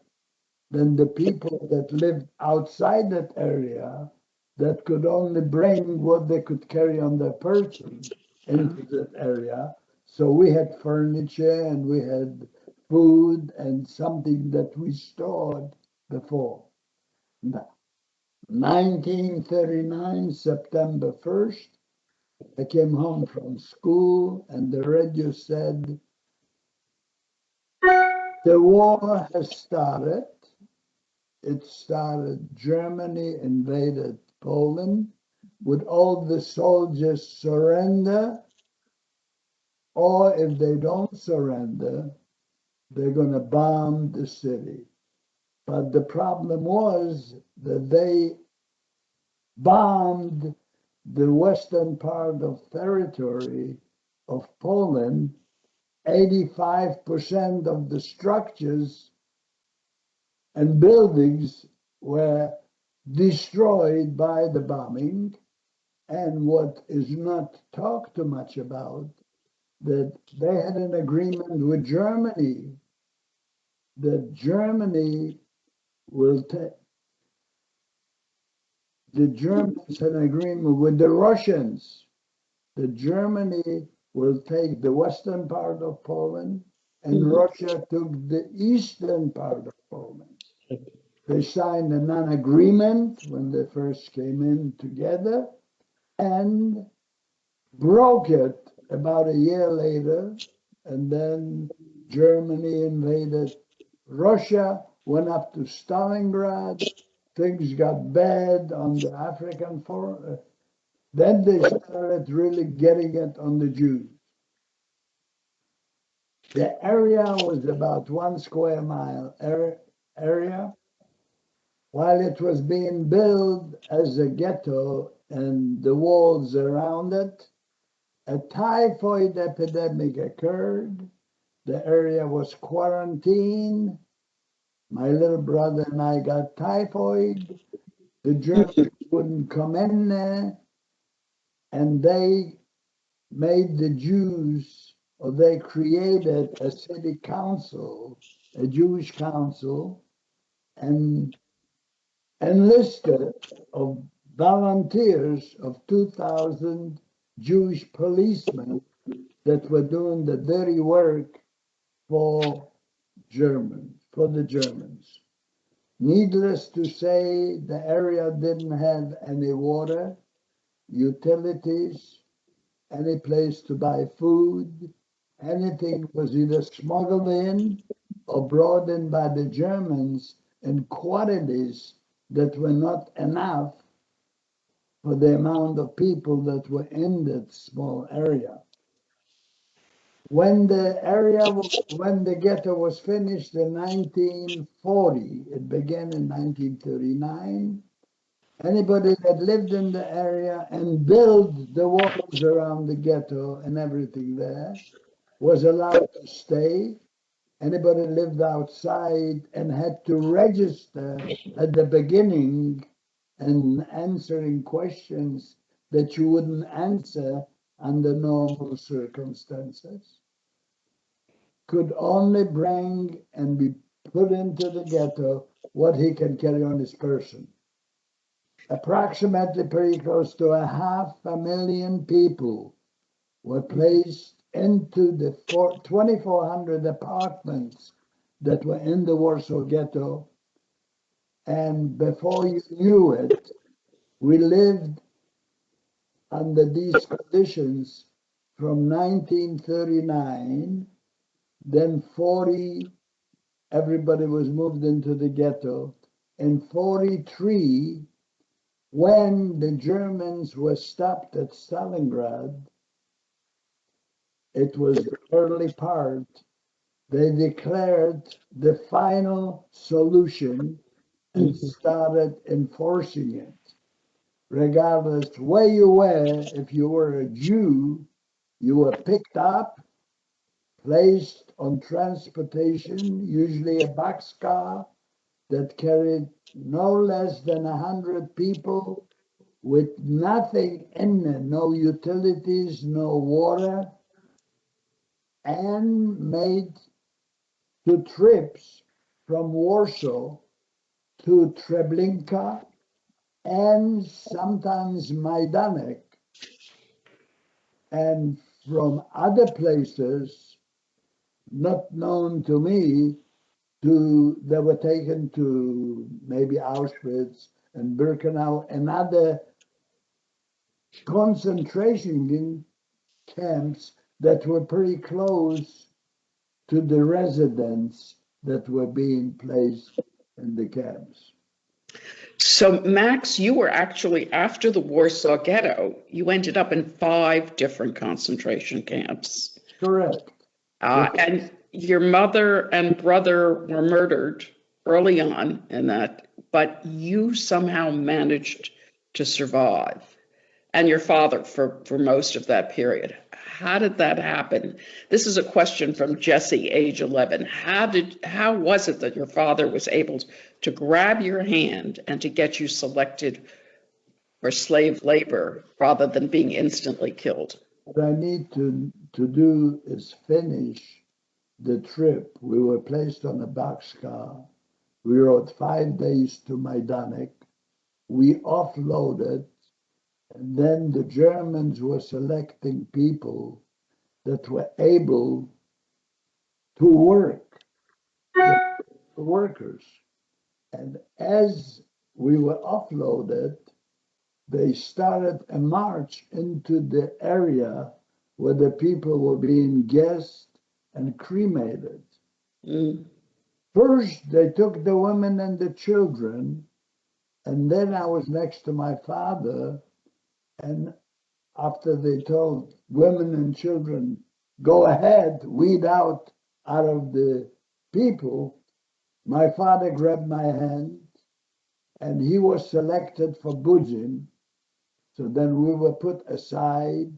than the people that lived outside that area that could only bring what they could carry on their person into that area. So we had furniture and we had food and something that we stored before. Now, 1939, September 1st, I came home from school and the radio said, the war has started. It started, Germany invaded Poland. Would all the soldiers surrender? Or if they don't surrender, they're going to bomb the city. But the problem was that they bombed the western part of territory of Poland. 85% of the structures and buildings were destroyed by the bombing. And what is not talked too much about, that they had an agreement with Germany that Germany will take, the Germans had an agreement with the Russians that Germany will take the western part of Poland and Russia took the eastern part of Poland. They signed a non-agreement when they first came in together and broke it about a year later. And then Germany invaded Russia, went up to Stalingrad. Things got bad on the African front. Then they started really getting it on the Jews. The area was about 1 square mile area. While it was being built as a ghetto and the walls around it, a typhoid epidemic occurred. The area was quarantined. My little brother and I got typhoid. The Germans wouldn't come in there. And they made the Jews, or they created a city council, a Jewish council, and enlisted of volunteers of 2,000 Jewish policemen that were doing the dirty work for the Germans. Needless to say, the area didn't have any water, utilities, any place to buy food. Anything was either smuggled in or brought in by the Germans in quantities that were not enough for the amount of people that were in that small area. When the ghetto was finished in 1940, it began in 1939. Anybody that lived in the area and built the walls around the ghetto and everything there was allowed to stay. Anybody lived outside and had to register at the beginning and answering questions that you wouldn't answer under normal circumstances could only bring and be put into the ghetto what he can carry on his person. Approximately pretty close to 500,000 people were placed into the 2,400 apartments that were in the Warsaw Ghetto. And before you knew it, we lived under these conditions from 1939, then 40, everybody was moved into the ghetto. In 43, when the Germans were stopped at Stalingrad, it was the early part, they declared the final solution and started enforcing it. Regardless where you were, if you were a Jew, you were picked up, placed on transportation, usually a boxcar that carried no less than 100 people with nothing in it, no utilities, no water, and made 2 trips from Warsaw to Treblinka and sometimes Majdanek, and from other places not known to me, they were taken to maybe Auschwitz and Birkenau and other concentration camps that were pretty close to the residents that were being placed in the camps. So, Max, you were actually, after the Warsaw Ghetto, you ended up in 5 different concentration camps. Correct. And your mother and brother were murdered early on in that, but you somehow managed to survive, and your father for most of that period. How did that happen? This is a question from Jesse, age 11. How was it that your father was able to grab your hand and to get you selected for slave labor rather than being instantly killed? What I need to do is finish the trip. We were placed on a boxcar. We rode 5 days to Majdanek. We offloaded, and then the Germans were selecting people that were able to work, the workers. And as we were offloaded, they started a march into the area where the people were being gassed and cremated. First, they took the women and the children, and then I was next to my father, and after they told women and children, go ahead, weed out of the people, my father grabbed my hand, and he was selected for Bujin. So then we were put aside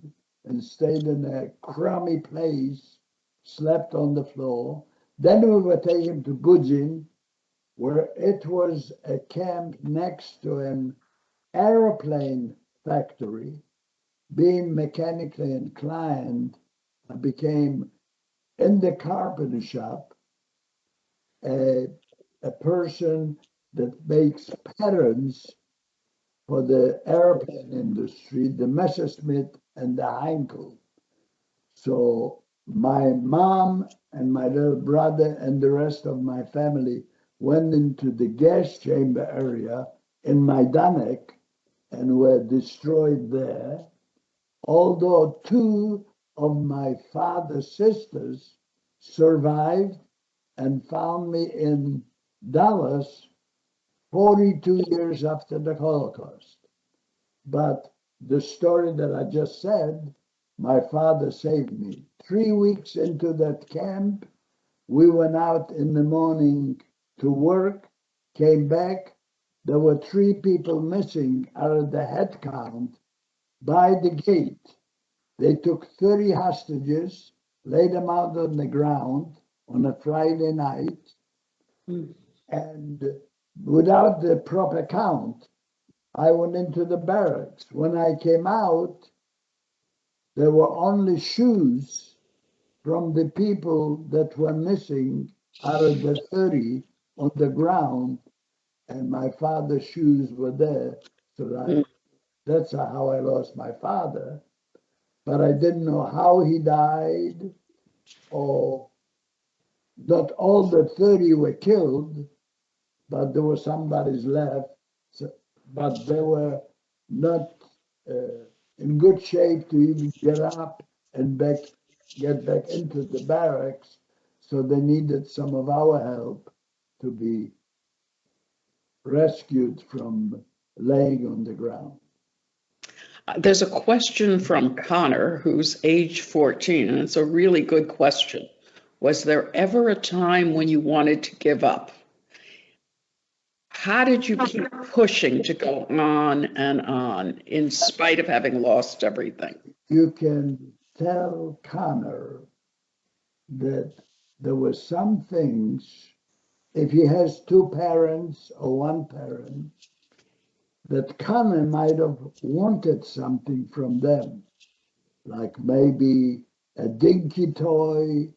and stayed in a crummy place, slept on the floor. Then we were taken to Bujin, where it was a camp next to an airplane factory. Being mechanically inclined, I became, in the carpenter shop, a person that makes patterns for the airplane industry, the Messerschmitt and the Heinkel. So my mom and my little brother and the rest of my family went into the gas chamber area in Majdanek and were destroyed there. Although 2 of my father's sisters survived and found me in Dallas 42 years after the Holocaust. But the story that I just said, my father saved me. 3 weeks into that camp, we went out in the morning to work, came back. There were 3 people missing out of the head count by the gate. They took 30 hostages, laid them out on the ground on a Friday night, and without the proper count, I went into the barracks. When I came out, there were only shoes from the people that were missing out of the 30 on the ground, and my father's shoes were there. So that's how I lost my father. But I didn't know how he died, or not all the 30 were killed, but there were somebody's left. So, but they were not in good shape to even get up and get back into the barracks. So they needed some of our help to be rescued from laying on the ground. There's a question from Connor, who's age 14, and it's a really good question. Was there ever a time when you wanted to give up? How did you keep pushing to go on and on in spite of having lost everything? You can tell Connor that there were some things, if he has 2 parents or 1 parent, that Connor might have wanted something from them, like maybe a dinky toy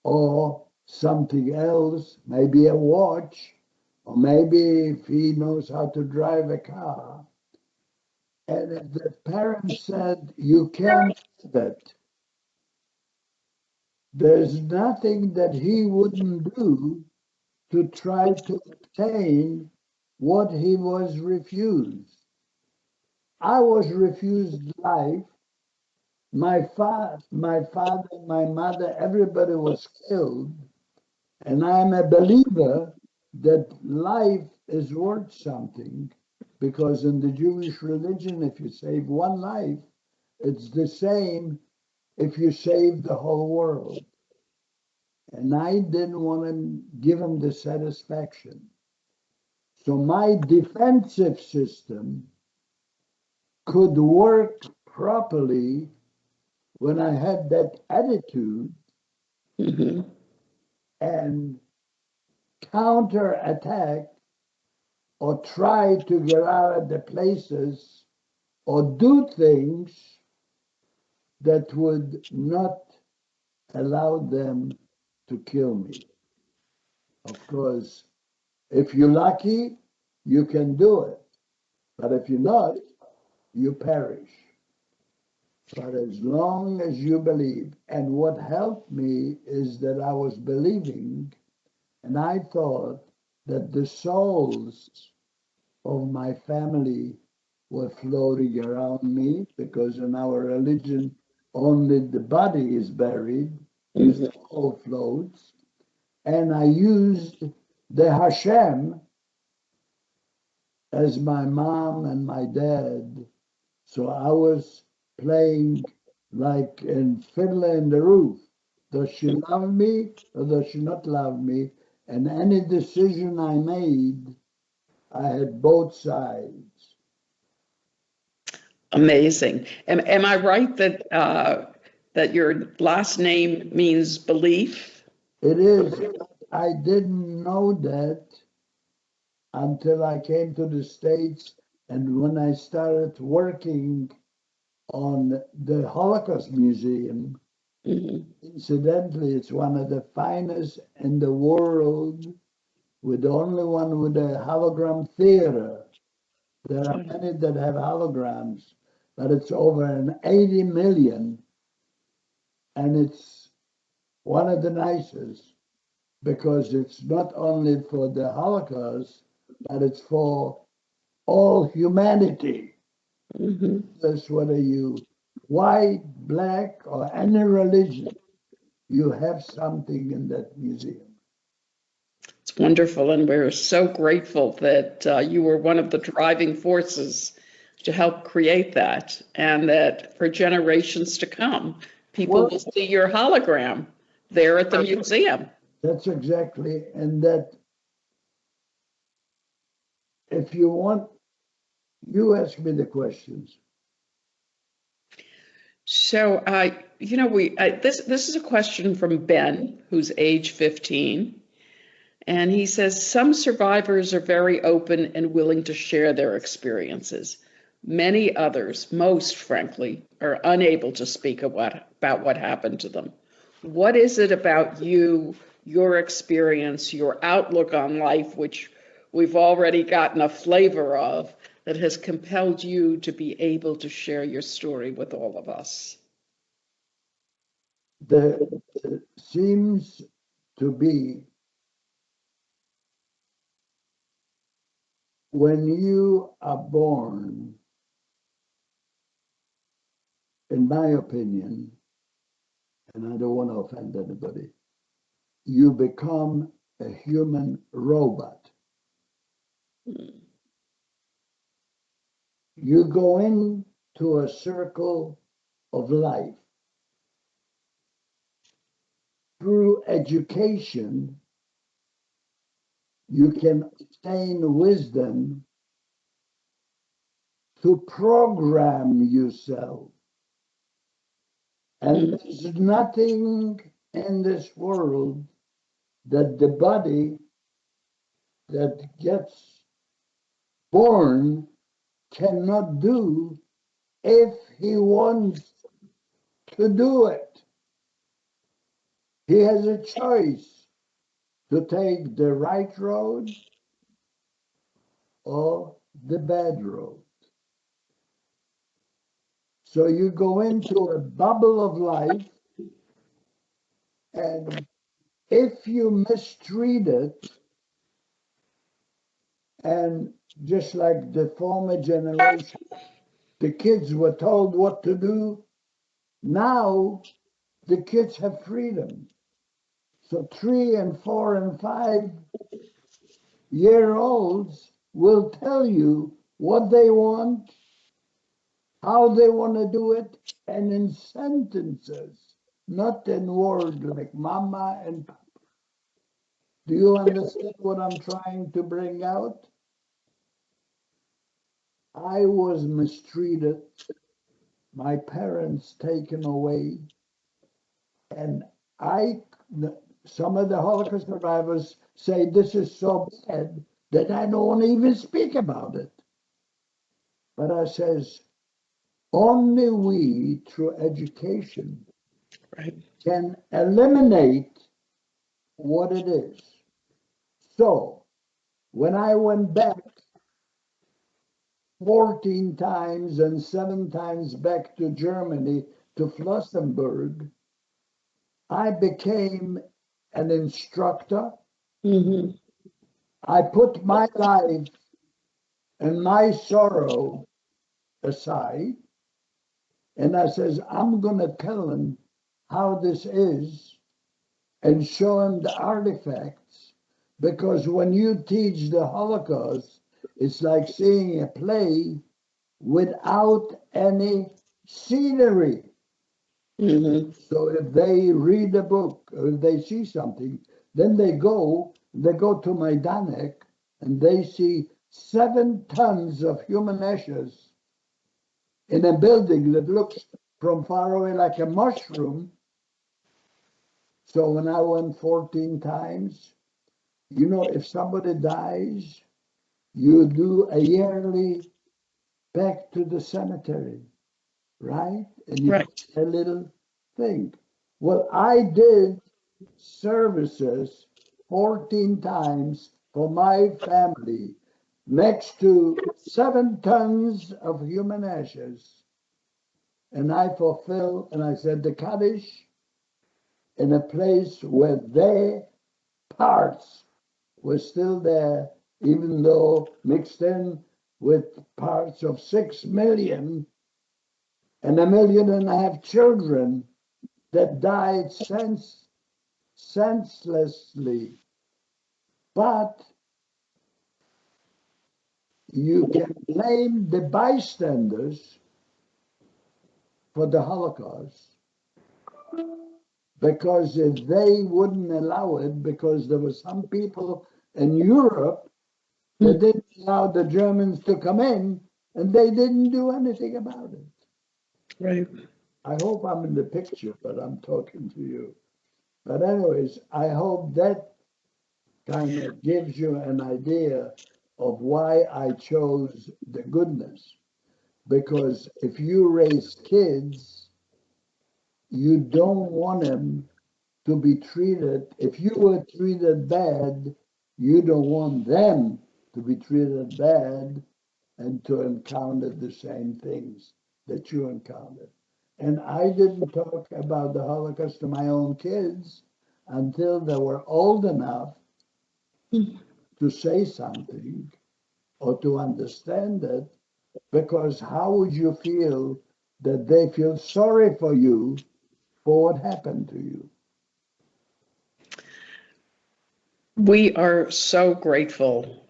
or something else, maybe a watch, or maybe if he knows how to drive a car. And if the parent said, you can't do that, there's nothing that he wouldn't do to try to obtain what he was refused. I was refused life. My father, my mother, everybody was killed. And I'm a believer that life is worth something, because in the Jewish religion, if you save 1 life, it's the same if you save the whole world. And I didn't want to give him the satisfaction. So my defensive system could work properly when I had that attitude and counterattack or try to get out of the places or do things that would not allow them to kill me. Of course, if you're lucky, you can do it. But if you're not, you perish. But as long as you believe, and what helped me is that I was believing, and I thought that the souls of my family were floating around me, because in our religion, only the body is buried, the soul floats. And I used the Hashem as my mom and my dad. So I was playing like in Fiddler in the Roof. Does she love me or does she not love me? And any decision I made, I had both sides. Amazing. Am I right that that your last name means belief? It is. I didn't know that until I came to the States, and when I started working on the Holocaust Museum. Incidentally, it's one of the finest in the world, with the only one with a hologram theater. There are many that have holograms, but it's over an 80 million, and it's one of the nicest, because it's not only for the Holocaust, but it's for all humanity. That's whether you white, black, or any religion, you have something in that museum. It's wonderful, and we're so grateful that you were one of the driving forces to help create that, and that for generations to come, people will see your hologram there at the museum. That's exactly, and that if you want, you ask me the questions. So, this is a question from Ben, who's age 15. And he says, some survivors are very open and willing to share their experiences. Many others, most frankly, are unable to speak about what happened to them. What is it about you, your experience, your outlook on life, which we've already gotten a flavor of, that has compelled you to be able to share your story with all of us? There seems to be, when you are born, in my opinion, and I don't want to offend anybody, you become a human robot. You go into a circle of life. Through education, you can obtain wisdom to program yourself. And there's nothing in this world that the body that gets born cannot do if he wants to do it. He has a choice to take the right road or the bad road. So you go into a bubble of life, and if you mistreat it, and just like the former generation, the kids were told what to do, now the kids have freedom. So 3 and 4 and 5-year-olds will tell you what they want, how they want to do it, and in sentences, not in words like mama and papa. Do you understand what I'm trying to bring out? I was mistreated, my parents taken away, and some of the Holocaust survivors say this is so bad that I don't want to even speak about it. But I says, only we, through education, can eliminate what it is. So, when I went back 14 times and 7 times back to Germany, to Flossenburg, I became an instructor. I put my life and my sorrow aside, and I says, I'm going to tell them how this is and show them the artifacts, because when you teach the Holocaust, it's like seeing a play without any scenery. So if they read a book or if they see something, then they go to Majdanek and they see 7 tons of human ashes in a building that looks from far away like a mushroom. So when I went 14 times, you know, if somebody dies, you do a yearly back to the cemetery, right? And you put a little thing. Well, I did services 14 times for my family next to 7 tons of human ashes. And I fulfilled, and I said the Kaddish in a place where their parts were still there, even though mixed in with parts of 6 million and 1.5 million children that died senselessly. But you can blame the bystanders for the Holocaust, because if they wouldn't allow it, because there were some people in Europe that didn't allow the Germans to come in, and they didn't do anything about it. Right. I hope I'm in the picture, but I'm talking to you. But anyways, I hope that kind of gives you an idea of why I chose the goodness. Because if you raise kids, you don't want them to be treated, if you were treated bad, you don't want them to be treated bad and to encounter the same things that you encountered. And I didn't talk about the Holocaust to my own kids until they were old enough to say something or to understand it, because how would you feel that they feel sorry for you for what happened to you? We are so grateful,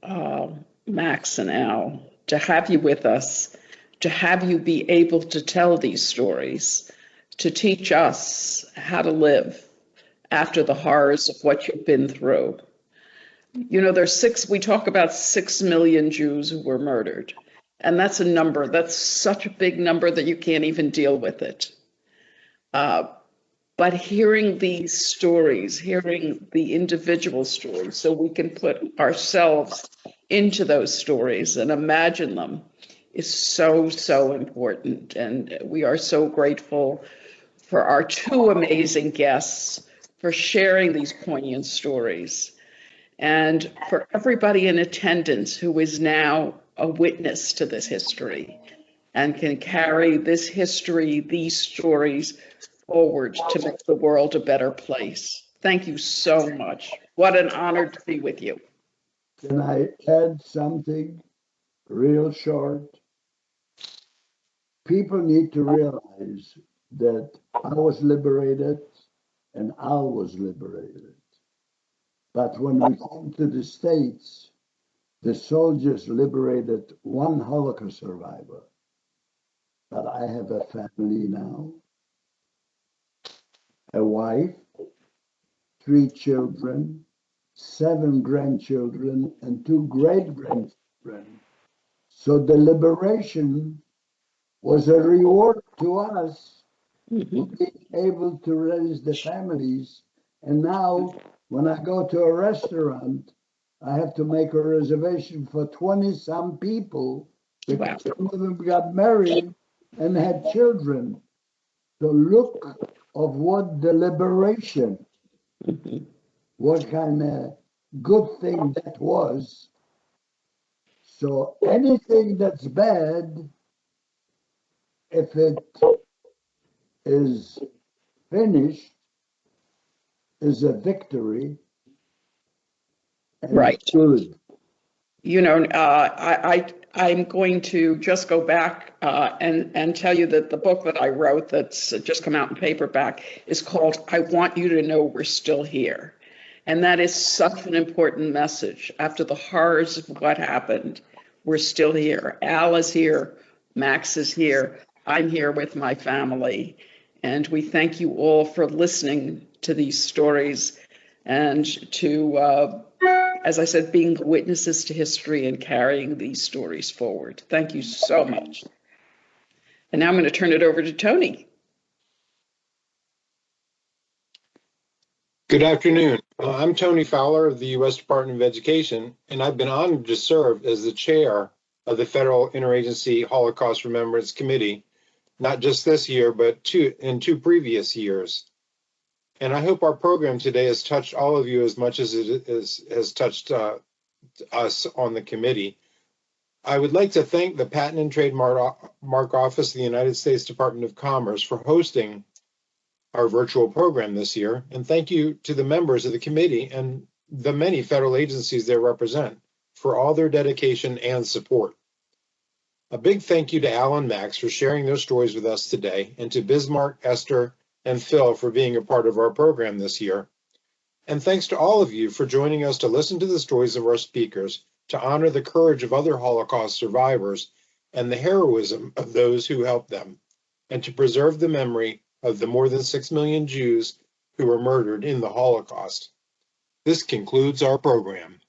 Max and Al, to have you with us, to have you be able to tell these stories, to teach us how to live after the horrors of what you've been through. You know, we talk about 6 million Jews who were murdered, and that's a number, that's such a big number that you can't even deal with it. But hearing these stories, hearing the individual stories, so we can put ourselves into those stories and imagine them, is so, so important. And we are so grateful for our two amazing guests for sharing these poignant stories, and for everybody in attendance who is now a witness to this history and can carry this history, these stories forward to make the world a better place. Thank you so much. What an honor to be with you. Can I add something real short? People need to realize that I was liberated and Al was liberated. But when we came to the States, the soldiers liberated one Holocaust survivor. But I have a family now, a wife, 3 children, 7 grandchildren, and 2 great-grandchildren. So the liberation was a reward to us for being able to raise the families. And now, when I go to a restaurant, I have to make a reservation for 20-some people because some of them got married and had children. So look of what the liberation, what kind of good thing that was. So anything that's bad, if it is finished, is a victory and right. Good. You know, I'm going to just go back and tell you that the book that I wrote that's just come out in paperback is called I Want You to Know We're Still Here. And that is such an important message. After the horrors of what happened, we're still here. Al is here. Max is here. I'm here with my family. And we thank you all for listening to these stories and to, as I said, being witnesses to history and carrying these stories forward. Thank you so much. And now I'm going to turn it over to Tony. Good afternoon. I'm Tony Fowler of the U.S. Department of Education, and I've been honored to serve as the chair of the Federal Interagency Holocaust Remembrance Committee, not just this year, but in 2 previous years. And I hope our program today has touched all of you as much as it has touched us on the committee. I would like to thank the Patent and Trademark Office of the United States Department of Commerce for hosting our virtual program this year, and thank you to the members of the committee and the many federal agencies they represent for all their dedication and support. A big thank you to Al and Max for sharing their stories with us today, and to Bismarck, Esther, and Phil for being a part of our program this year. And thanks to all of you for joining us to listen to the stories of our speakers, to honor the courage of other Holocaust survivors and the heroism of those who helped them, and to preserve the memory of the more than 6 million Jews who were murdered in the Holocaust. This concludes our program.